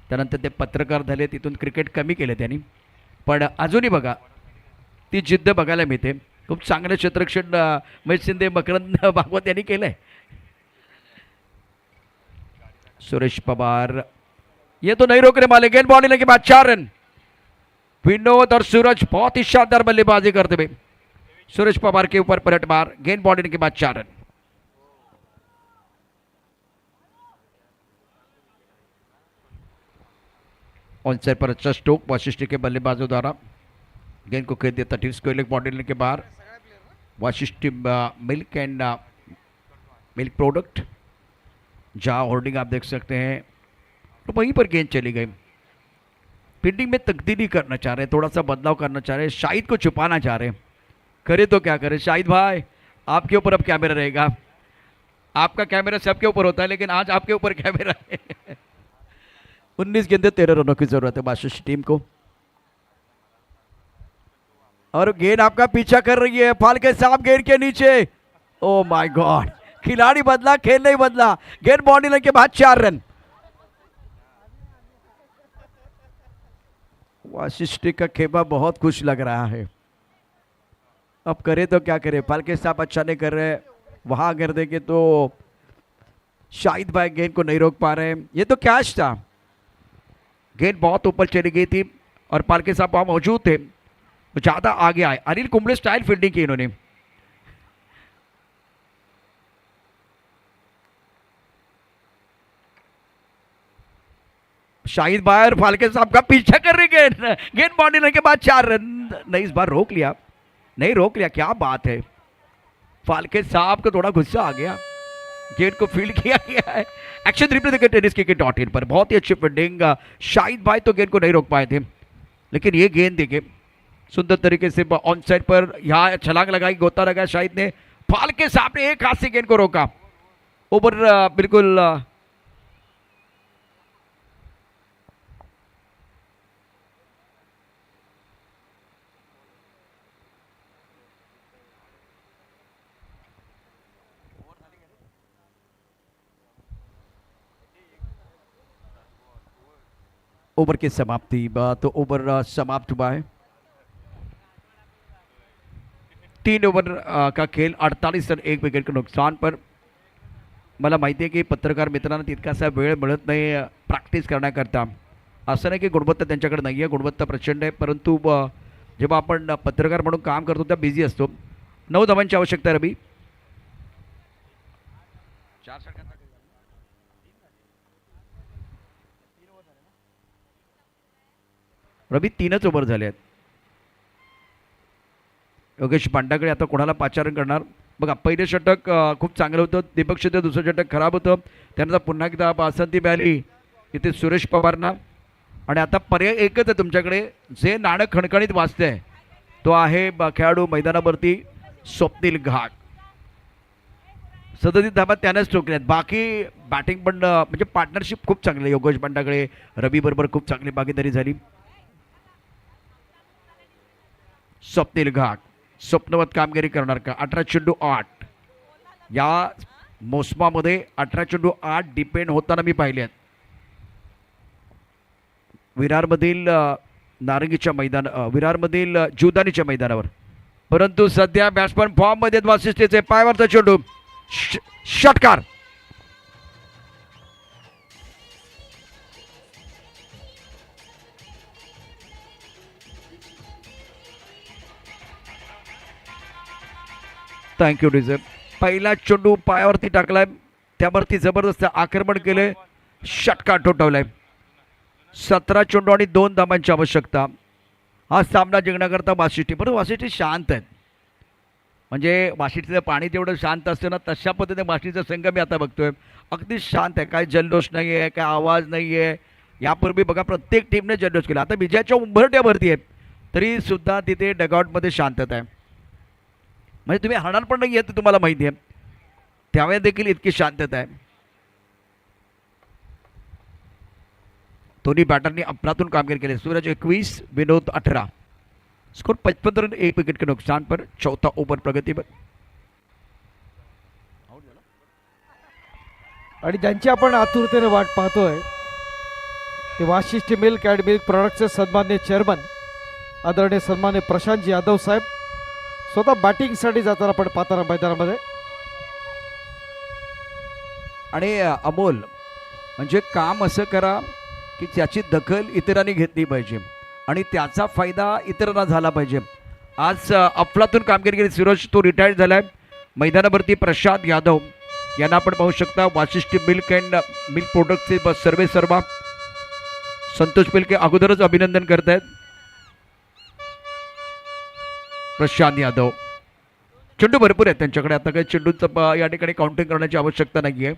B: त्यानंतर ते पत्रकार झाले, तिथून क्रिकेट कमी केले त्यांनी, पण अजूनही बघा ती जिद्द बघायला मिळते। खूप चांगलं क्षेत्ररक्षण महेश शिंदे, मकरंद भागवत यांनी केलंय। सुरेश पवार ये तो नहीं रोक रहे माले। गेंद बॉडी लगे बाद 4 रन। विनोद और सूरज बहुत ही शानदार बल्लेबाजी करते हुए सुरेश पवार के ऊपर पलट मार। गेंद बॉडी के बाद 4 रन। ऑन साइड पर अच्छा स्ट्रोक वाशिष्ठी के बल्लेबाजों द्वारा। गेंद को खेल दिया 30 को बॉडी के बाहर। Vashishthi milk and milk product जहाँ होर्डिंग आप देख सकते हैं, तो वहीं पर गेंद चली गई। फील्डिंग में तब्दीली करना चाह रहे हैं, थोड़ा सा बदलाव करना चाह रहे हैं, शाहिद को छुपाना चाह रहे हैं। करे तो क्या करें शाहिद भाई, आपके ऊपर अब कैमरा रहेगा। आपका कैमरा सबके ऊपर होता है, लेकिन आज आपके ऊपर कैमरा है। 19 गेंदे 13 रनों की जरूरत है बाशिश टीम को। और गेंद आपका पीछा कर रही है। फाल्के साहब गेंद के नीचे। ओ माय गॉड, खिलाड़ी बदला, खेल नहीं बदला। गेंद बॉडी लाइन के बाद 4 रन। वाशिष्ठी का खेमा बहुत खुश लग रहा है। अब करे तो क्या करे, फाल्के साहब अच्छा नहीं कर रहे। वहां अगर देखे तो शाहिद भाई गेंद को नहीं रोक पा रहे। ये तो कैच था, गेंद बहुत ऊपर चली गई थी और फाल्के साहब वहां मौजूद थे, तो ज्यादा आगे आए। अनिल कुंबले स्टाइल फील्डिंग की इन्होंने। शाहिद भाई और फाल्के साहब का पीछा कर रही गेंद। गेंद बॉडी लाइन के बाद 4 रन। नहीं, इस बार रोक लिया, नहीं रोक लिया, क्या बात है। फाल्के साहब को थोड़ा गुस्सा आ गया, गेंद को फील्ड किया गया है। एक्शन रिप्ले देखिए टेनिस cricket.in पर, बहुत ही अच्छी फील्डिंग। शाहिद भाई तो गेंद को नहीं रोक पाए थे, लेकिन ये गेंद देखिए सुंदर तरीके से ऑन साइड पर यहाँ छलांग लगाई, गोता लगाया शाहिद ने। फाल्के साहब ने एक हाथ से गेंद को रोका। ओवर बिल्कुल ओवर की समाप्ति। तो ओवर समाप्त हुआ है। 3 ओवर का खेल, 48 रन 1 विकेट के नुकसान पर। मला माहिती आहे की पत्रकार मित्रांना तितकासा वेळ मिळत नाही प्रॅक्टिस करण्याकरता। असं नाही की गुणवत्ता त्यांच्याकडे नाही आहे, गुणवत्ता प्रचंड आहे, परंतु जेव्हा आपण पत्रकार म्हणून काम करतो त्या बिझी असतो। 9 धावांची आवश्यकता आहे रवी। रवी 3च ओव्हर झाले आहेत। योगेश बंडागले आता कोणाला पाचारण करणार बघा। पहिले षटक खूप चांगलं होतं, दीपक शिंदे दुसरं षटक खराब होतं, त्यानंतर पुन्हा एकदा बासंती मिळाली इथे सुरेश पवारना। आणि आता पर्याय एकच आहे तुमच्याकडे, जे नाणं खणखणीत वाजतंय तो आहे खेळाडू मैदानावरती स्वप्नील घाट। 37 धाबा त्यानंच ठोकल्यात. बाकी बॅटिंग पण म्हणजे पार्टनरशिप खूप चांगली आहे. योगेश बंडाकडे रवी बरोबर खूप चांगली भागीदारी झाली. स्वप्नील घाट स्वप्नवत कामगिरी करणार का? 18 चेंडू 8 या मोसमामध्ये 18 चेंडू 8 डिपेंड होताना मी पाहिले आहेत. विरारमधील नारंगीच्या मैदान विरारमधील जीवदानीच्या मैदानावर. परंतु सध्या बॅट्समन फॉर्ममध्ये वासिष्ठीचे पायावरचा चेंडू षटकार. थँक्यू डिझर. पहिला चेंडू पायावरती टाकलाय, त्यावरती जबरदस्त आक्रमण केलंय, षटकार ठोठावलाय. 17 चेंडू आणि 2 धावांची आवश्यकता. हा सामना जिंकण्याकरता वाशिष्ठी, बरोबर वाशिष्ठी शांत आहेत. म्हणजे वाशिष्ठीचं पाणी तेवढं शांत असतं ना, तशा पद्धतीने वाशिष्ठीचा संघ मी आता बघतोय अगदी शांत आहे. काय जल्लोष नाही आहे, काय आवाज नाही आहे. यापूर्वी बघा प्रत्येक टीमने जल्लोष केला. आता विजयाच्या उंबरट्यावरती आहे तरी सुद्धा तिथे डगआउटमध्ये शांतता आहे. म्हणजे तुम्ही हरणार पण नाही आहे ते तुम्हाला माहिती आहे, त्यावेळेस देखील इतकी शांतता आहे. दोन्ही बॅटरनी अफलातून कामगिरी केली. सूरज 21 विनोद 18. स्कोर 55 रन 1 विकेट के नुकसान पर. चौथा ओव्हर प्रगती पर.
A: आणि ज्यांची आपण आतुरतेने वाट पाहतोय ते वाशिष्ठी मिल्क अँड मिल्क प्रॉडक्टचे सन्मान्य चेअरमन आदरणीय सन्मान्य प्रशांत यादव साहेब स्वतः बॅटिंगसाठी जाताना आपण पाहताना मैदानामध्ये.
B: आणि अमोल म्हणजे काम असं करा की त्याची दखल इतरांनी घेतली पाहिजे आणि त्याचा फायदा इतरांना झाला पाहिजे. आज अफलातून कामगिरी केली. सूरज तो रिटायर्ड झाला आहे. मैदानावरती प्रशांत यादव यांना आपण पाहू शकता. वाशिष्ठी मिल्क अँड मिल्क प्रोडक्टचे सर्वे सर्वा संतोष पिलके अगोदरच अभिनंदन करत आहेत. प्रशांत यादव चेंडू भरपूर आहेत त्यांच्याकडे. आता काही चेंडूचं या ठिकाणी काउंटिंग करण्याची आवश्यकता नाही आहे.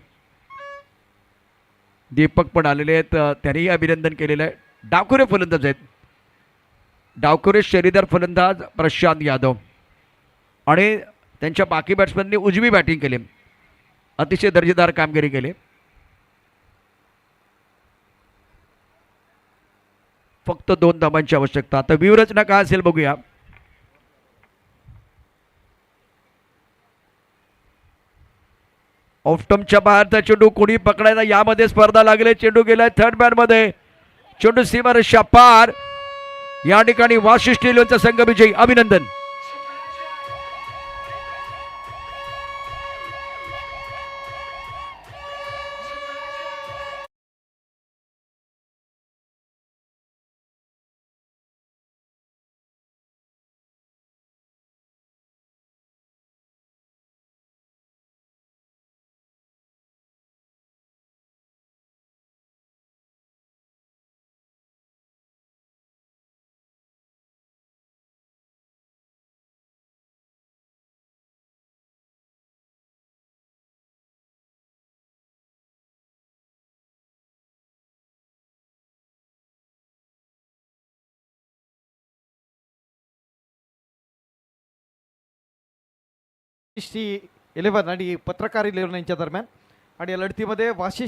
B: दीपक पण आलेले आहेत, त्यांनीही अभिनंदन केलेलं आहे. डावखुरे फलंदाज आहेत. डावखुरे शरीदार फलंदाज प्रशांत यादव आणि त्यांच्या बाकी बॅट्समॅननी उजवी बॅटिंग केली, अतिशय दर्जेदार कामगिरी केली. फक्त 2 धावांची आवश्यकता. आता व्यूहरचना काय असेल बघूया. ऑफस्टम्पच्या बाहेरचा चेंडू कोणी पकडायचा यामध्ये स्पर्धा लागले. चेंडू गेलाय थर्ड मॅन मध्ये. चेंडू सीमारेषा पार. या ठिकाणी वाशिष्ठी लोणचा संघ विजयी. अभिनंदन.
A: वाशिष्ठी 11 आणि पत्रकार 11 यांच्या दरम्यान आणि या लढतीमध्ये वाशिष्ठी